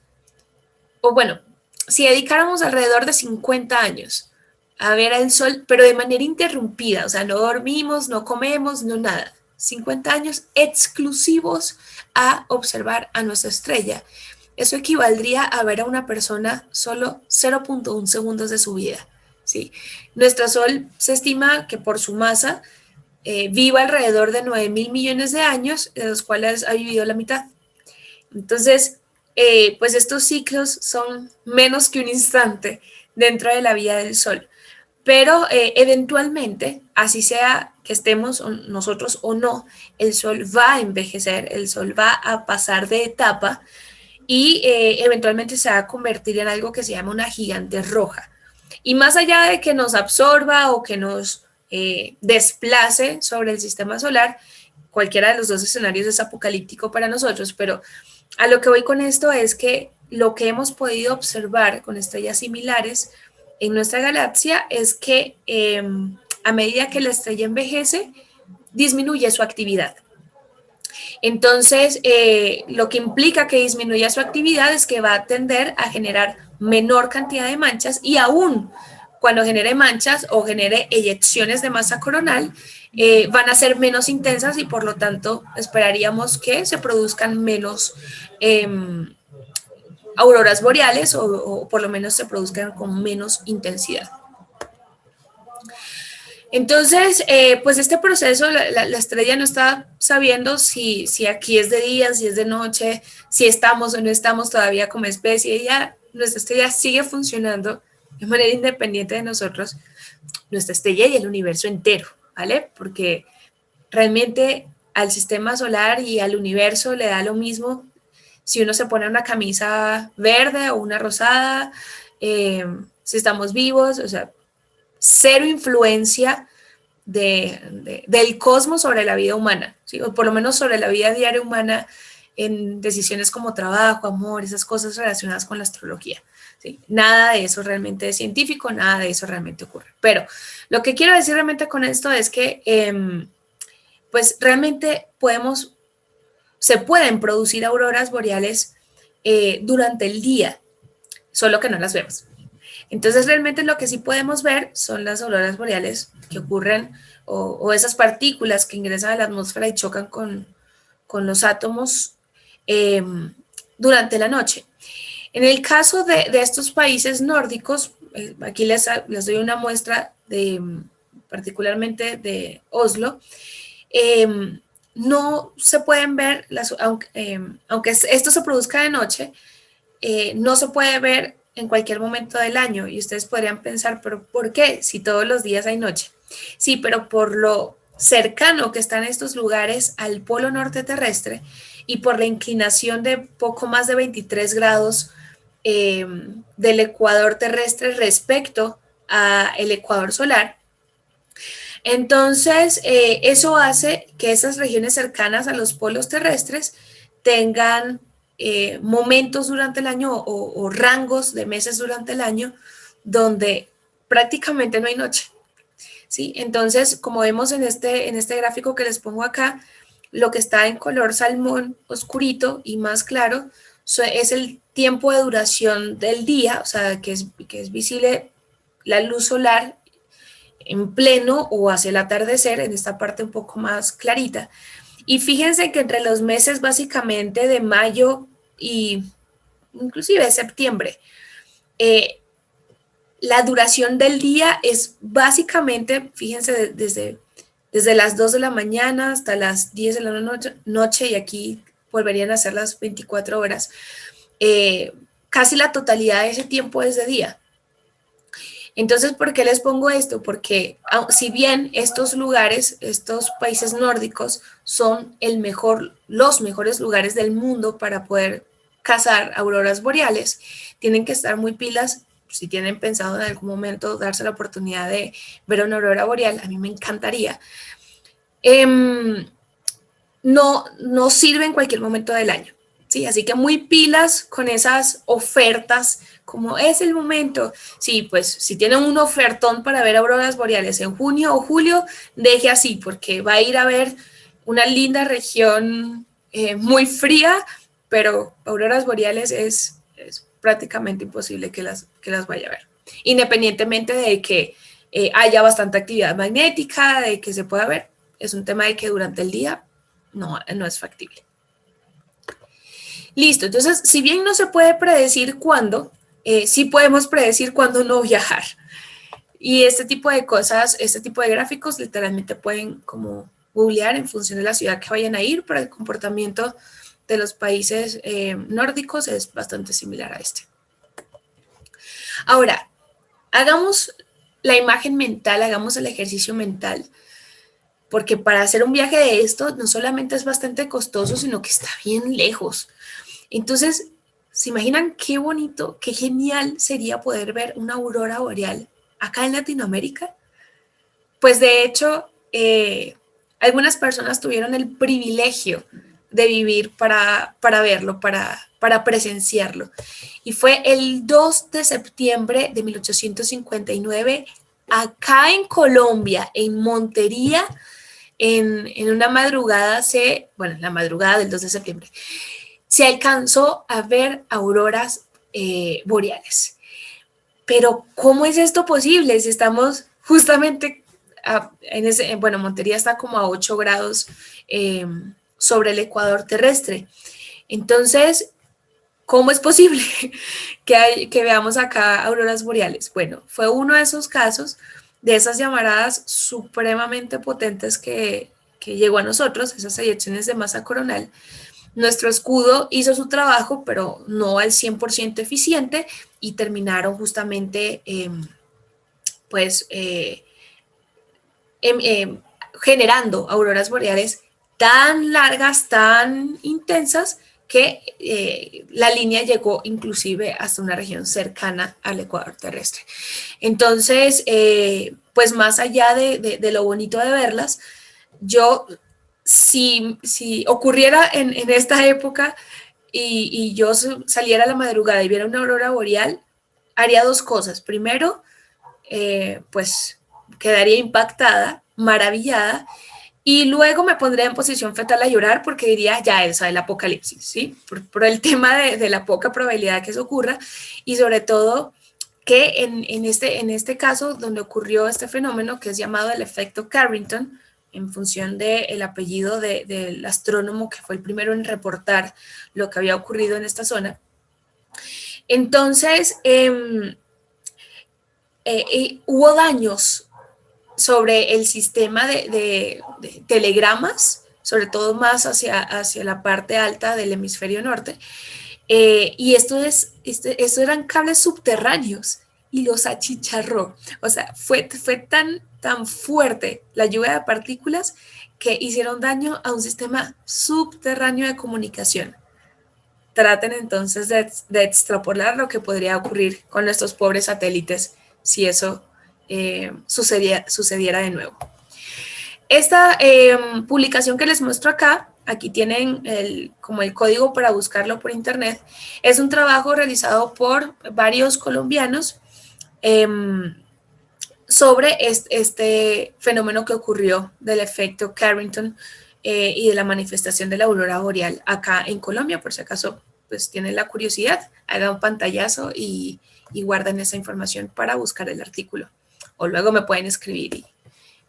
o bueno, si dedicáramos alrededor de 50 años a ver al Sol, pero de manera interrumpida, o sea, no dormimos, no comemos, no nada. 50 años exclusivos a observar a nuestra estrella. Eso equivaldría a ver a una persona solo 0.1 segundos de su vida, ¿sí? Nuestro Sol se estima que por su masa viva alrededor de 9.000 millones de años, de los cuales ha vivido la mitad. Entonces, pues estos ciclos son menos que un instante dentro de la vida del Sol. Pero eventualmente, así sea que estemos nosotros o no, el Sol va a envejecer, el Sol va a pasar de etapa y eventualmente se va a convertir en algo que se llama una gigante roja. Y más allá de que nos absorba o que nos desplace sobre el sistema solar, cualquiera de los dos escenarios es apocalíptico para nosotros, pero a lo que voy con esto es que lo que hemos podido observar con estrellas similares en nuestra galaxia es que a medida que la estrella envejece, disminuye su actividad. Entonces, lo que implica que disminuya su actividad es que va a tender a generar menor cantidad de manchas y aún cuando genere manchas o genere eyecciones de masa coronal, van a ser menos intensas y por lo tanto esperaríamos que se produzcan menos auroras boreales o por lo menos se produzcan con menos intensidad. Entonces, pues este proceso, la estrella no está sabiendo si aquí es de día, si es de noche, si estamos o no estamos todavía como especie. Nuestra estrella sigue funcionando de manera independiente de nosotros, nuestra estrella y el universo entero, ¿vale? Porque realmente al sistema solar y al universo le da lo mismo si uno se pone una camisa verde o una rosada, si estamos vivos, o sea, cero influencia del cosmos sobre la vida humana, ¿sí? O por lo menos sobre la vida diaria humana en decisiones como trabajo, amor, esas cosas relacionadas con la astrología. ¿sí? Nada de eso realmente es científico, nada de eso realmente ocurre. Pero lo que quiero decir realmente con esto es que pues realmente se pueden producir auroras boreales durante el día, solo que no las vemos. Entonces realmente lo que sí podemos ver son las auroras boreales que ocurren o esas partículas que ingresan a la atmósfera y chocan con los átomos eh, durante la noche. En el caso de estos países nórdicos, aquí les doy una muestra particularmente de Oslo, no se pueden ver, aunque esto se produzca de noche, no se puede ver en cualquier momento del año. Y ustedes podrían pensar, ¿pero por qué? Si todos los días hay noche. Sí, pero por lo cercano que están estos lugares al polo norte terrestre y por la inclinación de poco más de 23 grados del ecuador terrestre respecto al ecuador solar. Entonces, eso hace que esas regiones cercanas a los polos terrestres tengan momentos durante el año o rangos de meses durante el año donde prácticamente no hay noche. ¿Sí? Entonces, como vemos en este gráfico que les pongo acá, lo que está en color salmón oscurito y más claro es el tiempo de duración del día, o sea, que es visible la luz solar en pleno o hacia el atardecer, en esta parte un poco más clarita. Y fíjense que entre los meses básicamente de mayo y inclusive septiembre, eh, la duración del día es básicamente, fíjense, desde las 2 de la mañana hasta las 10 de la noche, y aquí volverían a ser las 24 horas, casi la totalidad de ese tiempo es de día. Entonces, ¿por qué les pongo esto? Porque si bien estos lugares, estos países nórdicos son los mejores lugares del mundo para poder cazar auroras boreales, tienen que estar muy pilas si tienen pensado en algún momento darse la oportunidad de ver una aurora boreal. A mí me encantaría. No sirve en cualquier momento del año. ¿Sí? Así que muy pilas con esas ofertas, como es el momento. Sí, pues si tienen un ofertón para ver auroras boreales en junio o julio, deje así, porque va a ir a ver una linda región muy fría, pero auroras boreales es prácticamente imposible que las vaya a ver. Independientemente de que haya bastante actividad magnética, de que se pueda ver, es un tema de que durante el día no es factible. Listo, entonces, si bien no se puede predecir cuándo, sí podemos predecir cuándo no viajar. Y este tipo de cosas, este tipo de gráficos, literalmente pueden como googlear en función de la ciudad que vayan a ir, pero el comportamiento de los países nórdicos es bastante similar a este. Ahora, hagamos la imagen mental, hagamos el ejercicio mental, porque para hacer un viaje de esto no solamente es bastante costoso, sino que está bien lejos. Entonces, ¿se imaginan qué bonito, qué genial sería poder ver una aurora boreal acá en Latinoamérica? Pues de hecho, algunas personas tuvieron el privilegio de vivir para verlo, para presenciarlo. Y fue el 2 de septiembre de 1859, acá en Colombia, en Montería, en una madrugada, la madrugada del 2 de septiembre, se alcanzó a ver auroras boreales. Pero ¿cómo es esto posible si estamos justamente Montería está como a 8 grados sobre el ecuador terrestre? Entonces, ¿cómo es posible que veamos acá auroras boreales? Bueno, fue uno de esos casos, de esas llamaradas supremamente potentes que llegó a nosotros, esas eyecciones de masa coronal. Nuestro escudo hizo su trabajo, pero no al 100% eficiente, y terminaron justamente generando auroras boreales tan largas, tan intensas, que la línea llegó inclusive hasta una región cercana al ecuador terrestre. Entonces, pues más allá de lo bonito de verlas, si ocurriera en esta época y yo saliera a la madrugada y viera una aurora boreal, haría dos cosas. Primero, pues quedaría impactada, maravillada, y luego me pondría en posición fetal a llorar porque diría, ya, esa es el apocalipsis, ¿sí? Por el tema de la poca probabilidad que eso ocurra y sobre todo que en este caso donde ocurrió este fenómeno que es llamado el efecto Carrington, en función del apellido del astrónomo que fue el primero en reportar lo que había ocurrido en esta zona. Entonces, hubo daños sobre el sistema de telegramas, sobre todo más hacia la parte alta del hemisferio norte, y esto eran cables subterráneos y los achicharró. O sea, fue tan fuerte la lluvia de partículas que hicieron daño a un sistema subterráneo de comunicación. Traten entonces de extrapolar lo que podría ocurrir con nuestros pobres satélites si eso sucediera de nuevo. Esta publicación que les muestro acá, aquí tienen como el código para buscarlo por internet, es un trabajo realizado por varios colombianos sobre este fenómeno que ocurrió del efecto Carrington y de la manifestación de la aurora boreal acá en Colombia. Por si acaso pues tienen la curiosidad, hagan un pantallazo y guarden esa información para buscar el artículo. O luego me pueden escribir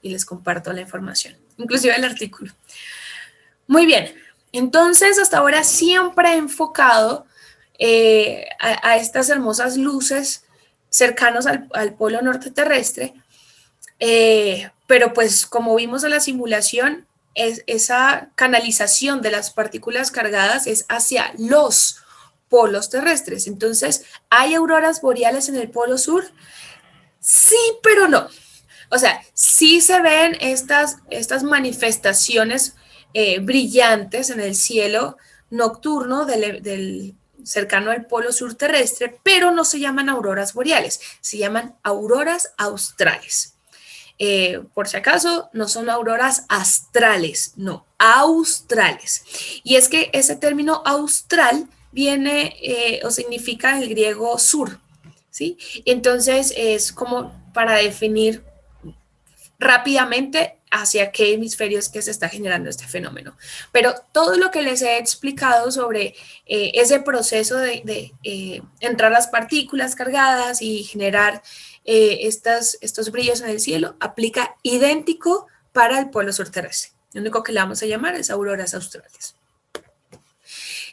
y les comparto la información, inclusive el artículo. Muy bien, entonces hasta ahora siempre he enfocado a estas hermosas luces cercanos al polo norte terrestre, pero pues como vimos en la simulación, esa canalización de las partículas cargadas es hacia los polos terrestres. Entonces, ¿hay auroras boreales en el polo sur? Sí, pero no. O sea, sí se ven estas manifestaciones brillantes en el cielo nocturno del cercano al polo sur terrestre, pero no se llaman auroras boreales, se llaman auroras australes. Por si acaso, no son auroras astrales, no, australes. Y es que ese término austral viene o significa el griego sur, ¿sí? Entonces es como para definir rápidamente hacia qué hemisferio es que se está generando este fenómeno. Pero todo lo que les he explicado sobre ese proceso de entrar las partículas cargadas y generar estos brillos en el cielo aplica idéntico para el polo sur terrestre. Lo único que le vamos a llamar es auroras australes.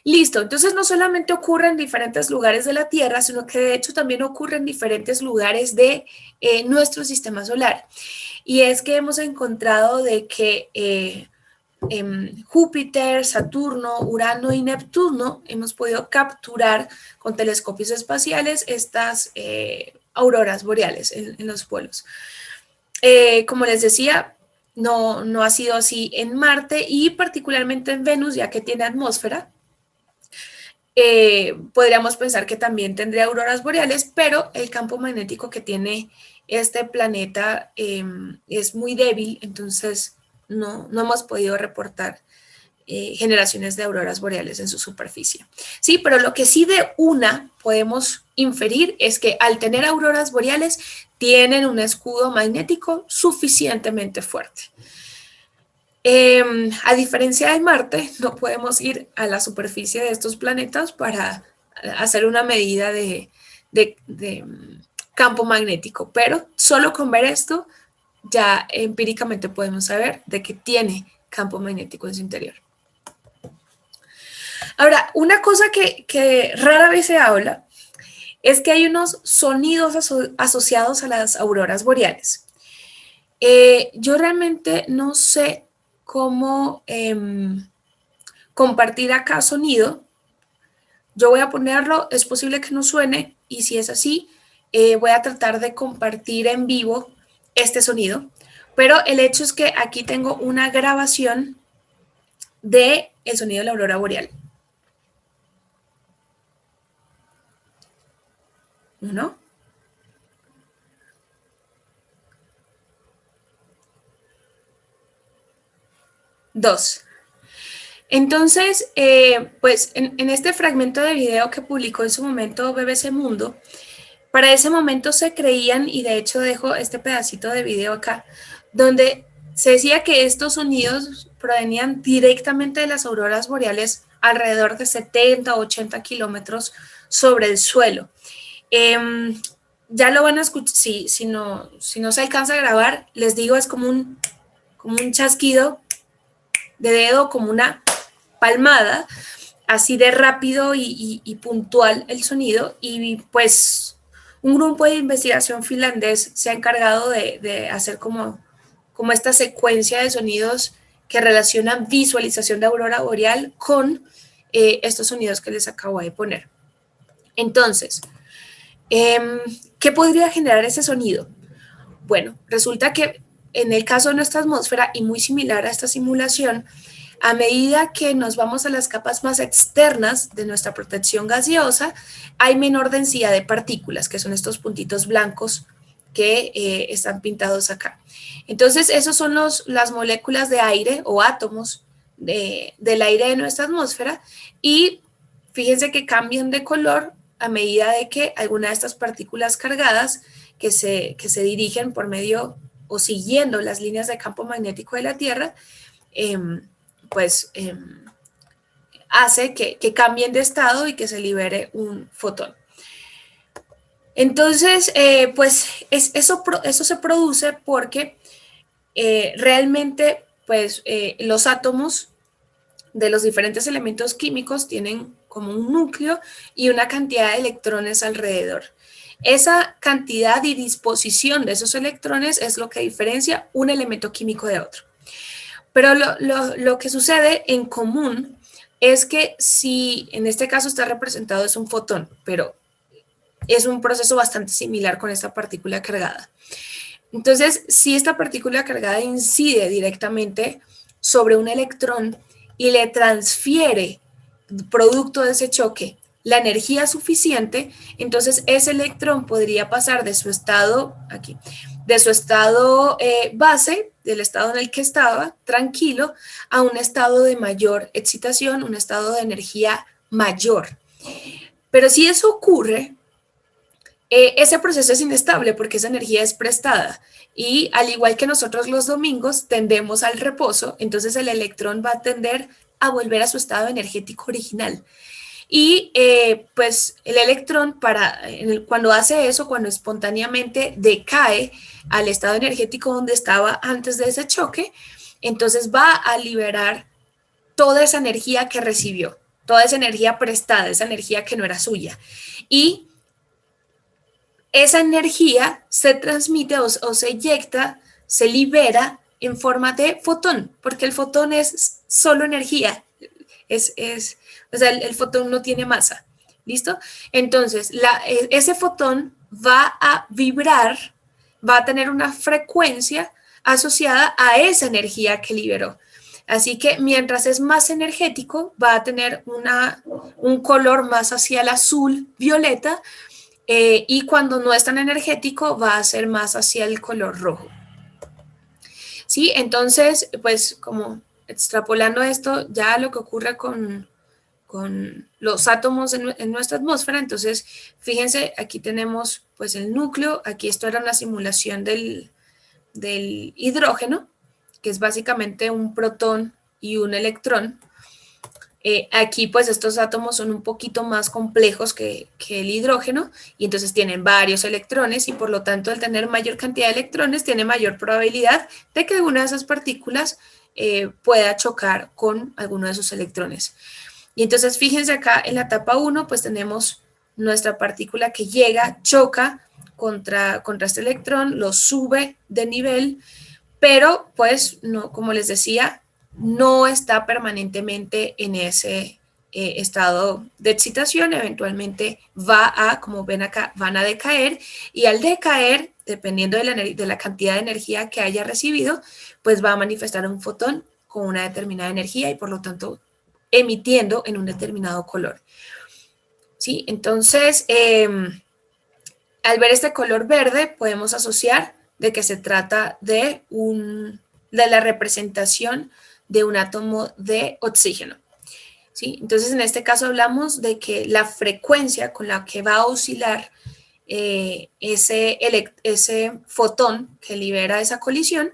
Listo, entonces no solamente ocurre en diferentes lugares de la Tierra, sino que de hecho también ocurre en diferentes lugares de nuestro sistema solar. Y es que hemos encontrado de que Júpiter, Saturno, Urano y Neptuno hemos podido capturar con telescopios espaciales estas auroras boreales en los polos. Como les decía, no ha sido así en Marte y particularmente en Venus, ya que tiene atmósfera. Podríamos pensar que también tendría auroras boreales, pero el campo magnético que tiene este planeta es muy débil, entonces no hemos podido reportar generaciones de auroras boreales en su superficie. Sí, pero lo que sí de una podemos inferir es que al tener auroras boreales tienen un escudo magnético suficientemente fuerte. A diferencia de Marte, no podemos ir a la superficie de estos planetas para hacer una medida de campo magnético, pero solo con ver esto ya empíricamente podemos saber de que tiene campo magnético en su interior. Ahora, una cosa que rara vez se habla es que hay unos sonidos asociados a las auroras boreales. Yo realmente no sé cómo compartir acá sonido. Yo voy a ponerlo, es posible que no suene, y si es así, voy a tratar de compartir en vivo este sonido, pero el hecho es que aquí tengo una grabación del sonido de la aurora boreal. 1, 2. Entonces, pues en este fragmento de video que publicó en su momento BBC Mundo, Para ese momento se creían, y de hecho dejo este pedacito de video acá, donde se decía que estos sonidos provenían directamente de las auroras boreales alrededor de 70 o 80 kilómetros sobre el suelo. Ya lo van a escuchar, si no se alcanza a grabar, les digo, es como un chasquido de dedo, como una palmada, así de rápido y puntual el sonido, y pues un grupo de investigación finlandés se ha encargado de hacer como esta secuencia de sonidos que relacionan visualización de aurora boreal con estos sonidos que les acabo de poner. Entonces, ¿qué podría generar ese sonido? Bueno, resulta que en el caso de nuestra atmósfera, y muy similar a esta simulación, a medida que nos vamos a las capas más externas de nuestra protección gaseosa, hay menor densidad de partículas, que son estos puntitos blancos que están pintados acá. Entonces, esos son las moléculas de aire o átomos del aire de nuestra atmósfera, y fíjense que cambian de color a medida de que alguna de estas partículas cargadas que se dirigen por medio o siguiendo las líneas de campo magnético de la Tierra, hace que cambien de estado y que se libere un fotón. Entonces, pues eso se produce porque realmente pues, los átomos de los diferentes elementos químicos tienen como un núcleo y una cantidad de electrones alrededor. Esa cantidad y disposición de esos electrones es lo que diferencia un elemento químico de otro. Pero lo que sucede en común es que si en este caso está representado es un fotón, pero es un proceso bastante similar con esta partícula cargada. Entonces, si esta partícula cargada incide directamente sobre un electrón y le transfiere, producto de ese choque, la energía suficiente, entonces ese electrón podría pasar de su estado, aquí, de su estado base, del estado en el que estaba, tranquilo, a un estado de mayor excitación, un estado de energía mayor. Pero si eso ocurre, ese proceso es inestable porque esa energía es prestada, y al igual que nosotros los domingos tendemos al reposo, entonces el electrón va a tender a volver a su estado energético original. Y pues el electrón cuando hace eso, cuando espontáneamente decae al estado energético donde estaba antes de ese choque, entonces va a liberar toda esa energía que recibió, toda esa energía prestada, esa energía que no era suya. Y esa energía se transmite o se eyecta, se libera en forma de fotón, porque el fotón es solo energía, o sea, el fotón no tiene masa, ¿listo? Entonces, ese fotón va a vibrar, va a tener una frecuencia asociada a esa energía que liberó. Así que mientras es más energético, va a tener un color más hacia el azul, violeta, y cuando no es tan energético va a ser más hacia el color rojo. ¿Sí? Entonces, pues como extrapolando esto, ya lo que ocurre con los átomos en nuestra atmósfera, entonces fíjense, aquí tenemos pues el núcleo, aquí esto era una simulación del hidrógeno, que es básicamente un protón y un electrón. Aquí pues estos átomos son un poquito más complejos que el hidrógeno, y entonces tienen varios electrones, y por lo tanto al tener mayor cantidad de electrones tiene mayor probabilidad de que alguna de esas partículas pueda chocar con alguno de esos electrones. Y entonces fíjense acá en la etapa 1 pues tenemos nuestra partícula que llega, choca contra este electrón, lo sube de nivel, pero pues no, como les decía, no está permanentemente en ese estado de excitación, eventualmente como ven acá, van a decaer, y al decaer, dependiendo de la cantidad de energía que haya recibido, pues va a manifestar un fotón con una determinada energía y por lo tanto emitiendo en un determinado color. ¿Sí? Entonces, al ver este color verde, podemos asociar de que se trata de la representación de un átomo de oxígeno. ¿Sí? Entonces, en este caso hablamos de que la frecuencia con la que va a oscilar ese fotón que libera esa colisión,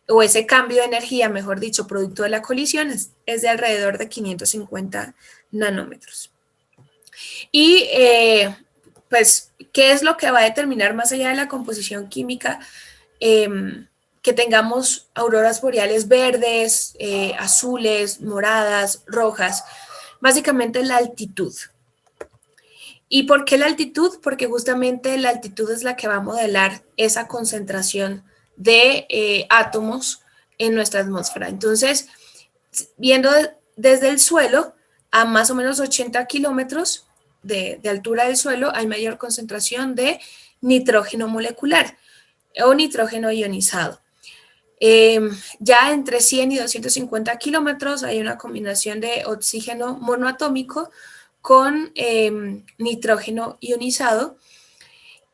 o ese cambio de energía, mejor dicho, producto de la colisión, es de alrededor de 550 nanómetros. Y pues, ¿qué es lo que va a determinar más allá de la composición química? Que tengamos auroras boreales verdes, azules, moradas, rojas, básicamente la altitud. ¿Y por qué la altitud? Porque justamente la altitud es la que va a modelar esa concentración de átomos en nuestra atmósfera. Entonces, viendo desde el suelo a más o menos 80 kilómetros de altura del suelo, hay mayor concentración de nitrógeno molecular o nitrógeno ionizado. Ya entre 100 y 250 kilómetros hay una combinación de oxígeno monoatómico con nitrógeno ionizado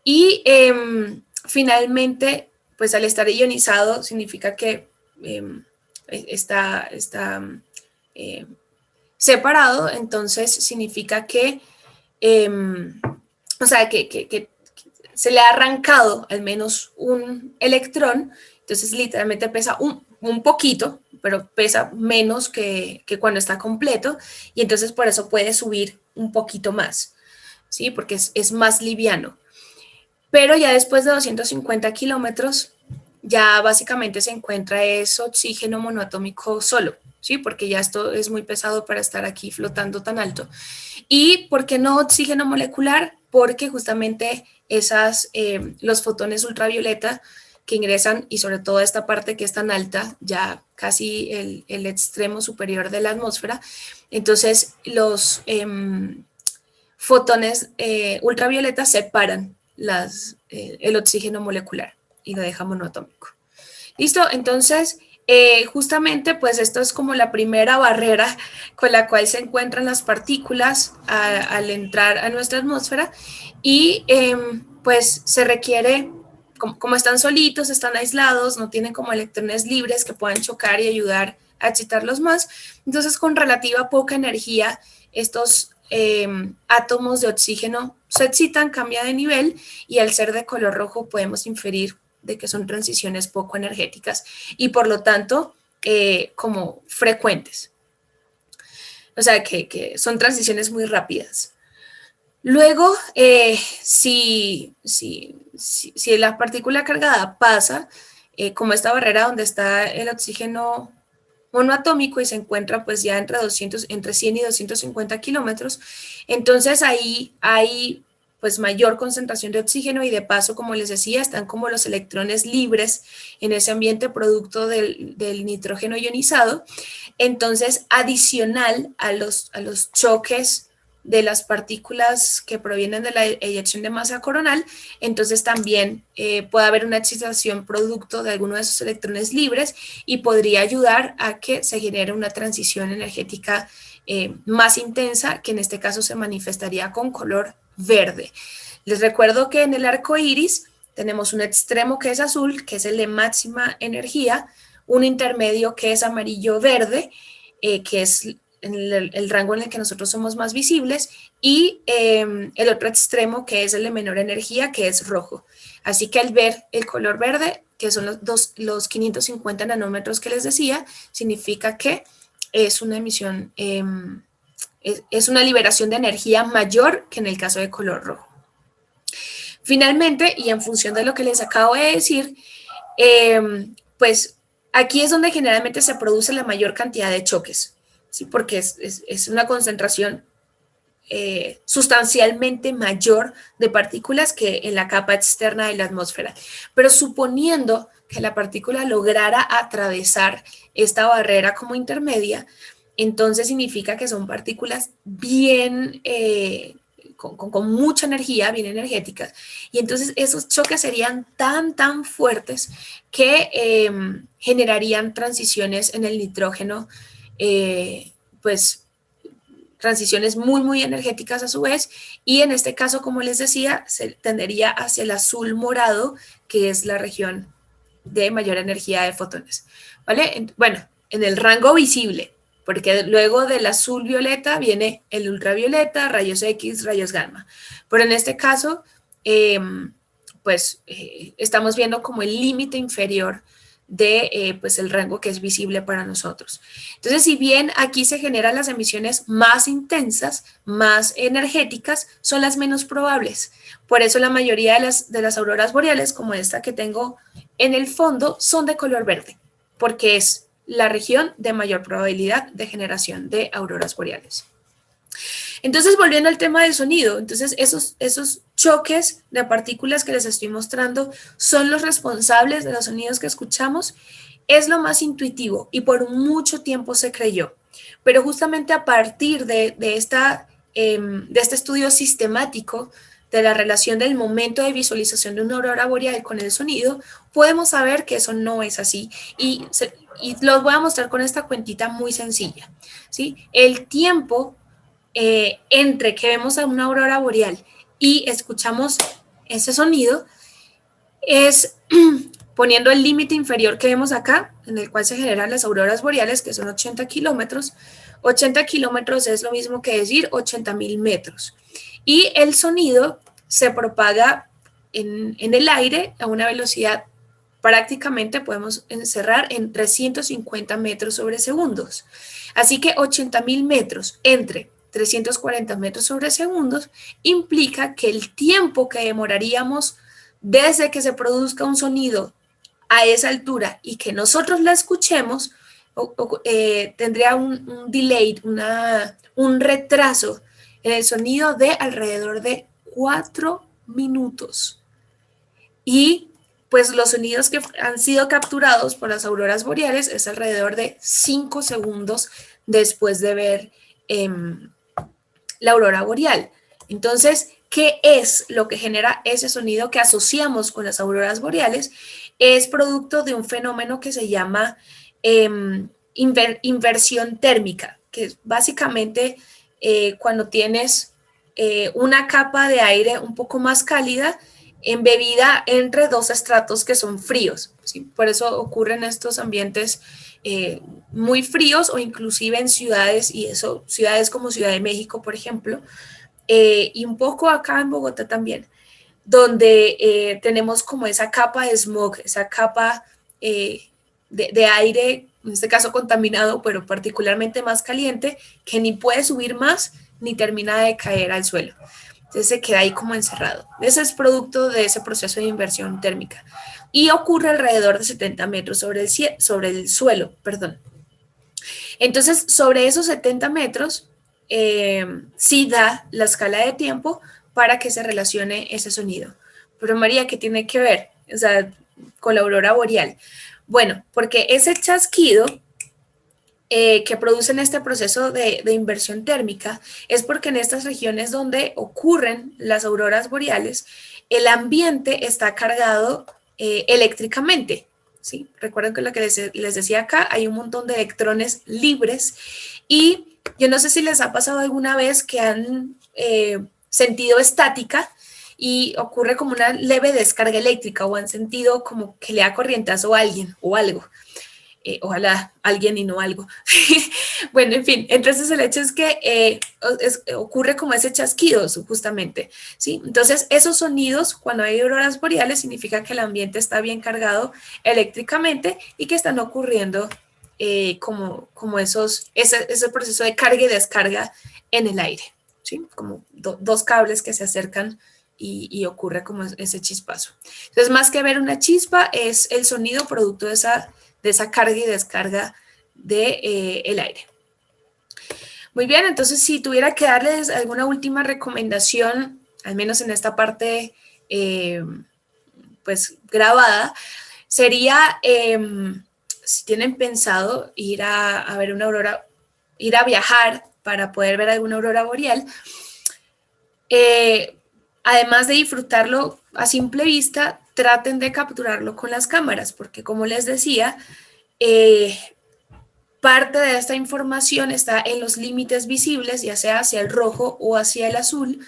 y finalmente, pues al estar ionizado significa que está separado, entonces significa que, o sea, que se le ha arrancado al menos un electrón, entonces literalmente pesa un poquito, pero pesa menos que cuando está completo, y entonces por eso puede subir un poquito más, ¿sí? Porque es más liviano. Pero ya después de 250 kilómetros, ya básicamente se encuentra ese oxígeno monoatómico solo, ¿sí? Porque ya esto es muy pesado para estar aquí flotando tan alto. ¿Y por qué no oxígeno molecular? Porque justamente los fotones ultravioleta que ingresan, y sobre todo esta parte que es tan alta, ya casi el extremo superior de la atmósfera, entonces los fotones ultravioleta separan el oxígeno molecular y lo deja monoatómico. ¿Listo? Entonces, justamente, pues esto es como la primera barrera con la cual se encuentran las partículas al entrar a nuestra atmósfera y pues se requiere, como están solitos, están aislados, no tienen como electrones libres que puedan chocar y ayudar a excitarlos más, entonces con relativa poca energía estos átomos de oxígeno se excitan, cambian de nivel y al ser de color rojo podemos inferir de que son transiciones poco energéticas y por lo tanto como frecuentes. O sea, que son transiciones muy rápidas. Luego, si la partícula cargada pasa, como esta barrera donde está el oxígeno monoatómico y se encuentra pues ya entre 100 y 250 kilómetros, entonces ahí hay pues mayor concentración de oxígeno y de paso, como les decía, están como los electrones libres en ese ambiente producto del nitrógeno ionizado. Entonces, adicional a los choques de las partículas que provienen de la eyección de masa coronal, entonces también puede haber una excitación producto de alguno de esos electrones libres y podría ayudar a que se genere una transición energética más intensa, que en este caso se manifestaría con color verde. Les recuerdo que en el arco iris tenemos un extremo que es azul, que es el de máxima energía, un intermedio que es amarillo-verde, que es el rango en el que nosotros somos más visibles, y el otro extremo que es el de menor energía, que es rojo. Así que al ver el color verde, que son los 550 nanómetros que les decía, significa que es una emisión, es una liberación de energía mayor que en el caso de color rojo. Finalmente, y en función de lo que les acabo de decir, pues aquí es donde generalmente se produce la mayor cantidad de choques, ¿sí? Porque es una concentración sustancialmente mayor de partículas que en la capa externa de la atmósfera. Pero suponiendo que la partícula lograra atravesar esta barrera como intermedia, entonces significa que son partículas bien, con mucha energía, bien energéticas, y entonces esos choques serían tan fuertes que generarían transiciones en el nitrógeno, pues transiciones muy energéticas a su vez, y en este caso, como les decía, se tendería hacia el azul morado, que es la región de mayor energía de fotones, ¿vale? Bueno, en el rango visible, porque luego del azul violeta viene el ultravioleta, rayos X, rayos gamma, pero en este caso estamos viendo como el límite inferior de pues el rango que es visible para nosotros. Entonces, si bien aquí se generan las emisiones más intensas, más energéticas, son las menos probables. Por eso la mayoría de las auroras boreales, como esta que tengo en el fondo, son de color verde, porque es la región de mayor probabilidad de generación de auroras boreales. Entonces, volviendo al tema del sonido, entonces esos choques de partículas que les estoy mostrando son los responsables de los sonidos que escuchamos. Es lo más intuitivo y por mucho tiempo se creyó. Pero justamente a partir de este estudio sistemático de la relación del momento de visualización de una aurora boreal con el sonido, podemos saber que eso no es así. Y los voy a mostrar con esta cuentita muy sencilla, ¿sí? El tiempo entre que vemos a una aurora boreal y escuchamos ese sonido es poniendo el límite inferior que vemos acá, en el cual se generan las auroras boreales, que son 80 kilómetros. 80 kilómetros es lo mismo que decir 80.000 metros. Y el sonido se propaga en el aire a una velocidad prácticamente podemos encerrar en 350 metros sobre segundos. Así que 80.000 metros entre 340 metros sobre segundos implica que el tiempo que demoraríamos desde que se produzca un sonido a esa altura y que nosotros la escuchemos, tendría un delay, un retraso en el sonido de alrededor de 4 minutos. Y pues los sonidos que han sido capturados por las auroras boreales es alrededor de 5 segundos después de ver la aurora boreal. Entonces, ¿qué es lo que genera ese sonido que asociamos con las auroras boreales? Es producto de un fenómeno que se llama inversión térmica, que es básicamente cuando tienes una capa de aire un poco más cálida embebida entre dos estratos que son fríos, ¿sí? Por eso ocurren estos ambientes muy fríos o inclusive en ciudades, y eso, ciudades como Ciudad de México, por ejemplo, y un poco acá en Bogotá también, donde tenemos como esa capa de smog, esa capa de aire, en este caso contaminado, pero particularmente más caliente, que ni puede subir más ni termina de caer al suelo. Entonces se queda ahí como encerrado. Ese es producto de ese proceso de inversión térmica. Y ocurre alrededor de 70 metros sobre el suelo, perdón. Entonces, sobre esos 70 metros, sí da la escala de tiempo para que se relacione ese sonido. Pero María, ¿qué tiene que ver? O sea, con la aurora boreal. Bueno, porque ese chasquido que producen este proceso de inversión térmica es porque en estas regiones donde ocurren las auroras boreales, el ambiente está cargado eléctricamente. ¿Sí? Recuerden que lo que les decía acá, hay un montón de electrones libres y yo no sé si les ha pasado alguna vez que han sentido estática y ocurre como una leve descarga eléctrica o han sentido como que le da corrientazo a alguien o algo. Ojalá alguien y no algo. Bueno, en fin, entonces el hecho es que ocurre como ese chasquido justamente, ¿sí? Entonces esos sonidos cuando hay auroras boreales significa que el ambiente está bien cargado eléctricamente y que están ocurriendo como ese proceso de carga y descarga en el aire, ¿sí? Como dos cables que se acercan y ocurre como ese chispazo. Entonces más que ver una chispa es el sonido producto de esa carga y descarga del aire. Muy bien, entonces si tuviera que darles alguna última recomendación, al menos en esta parte pues grabada, sería si tienen pensado ir a ver una aurora, ir a viajar para poder ver alguna aurora boreal, además de disfrutarlo a simple vista, traten de capturarlo con las cámaras, porque como les decía, parte de esta información está en los límites visibles, ya sea hacia el rojo o hacia el azul,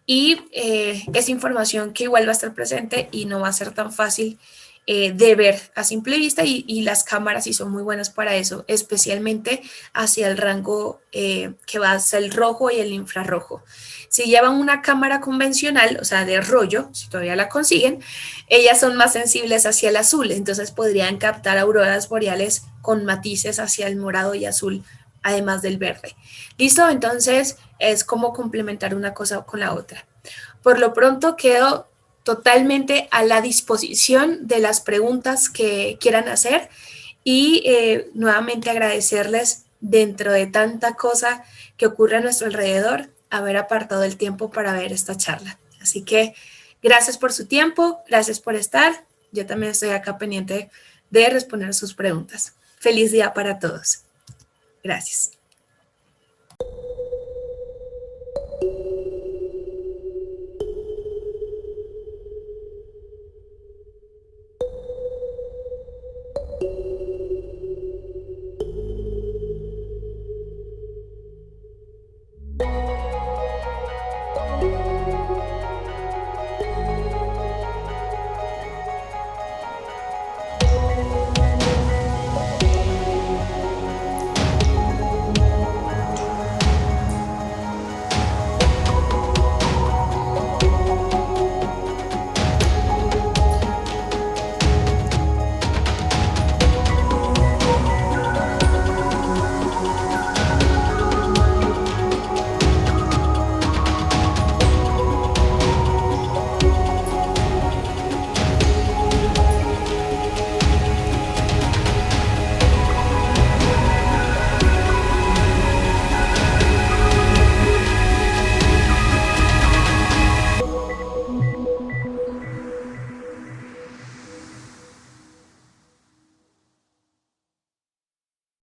y es información que igual va a estar presente y no va a ser tan fácil de ver a simple vista y las cámaras sí son muy buenas para eso, especialmente hacia el rango que va hacia el rojo y el infrarrojo. Si llevan una cámara convencional, o sea, de rollo, si todavía la consiguen, ellas son más sensibles hacia el azul, entonces podrían captar auroras boreales con matices hacia el morado y azul, además del verde. ¿Listo? Entonces es como complementar una cosa con la otra. Por lo pronto quedo totalmente a la disposición de las preguntas que quieran hacer y nuevamente agradecerles dentro de tanta cosa que ocurre a nuestro alrededor, haber apartado el tiempo para ver esta charla. Así que gracias por su tiempo, gracias por estar. Yo también estoy acá pendiente de responder sus preguntas. Feliz día para todos. Gracias.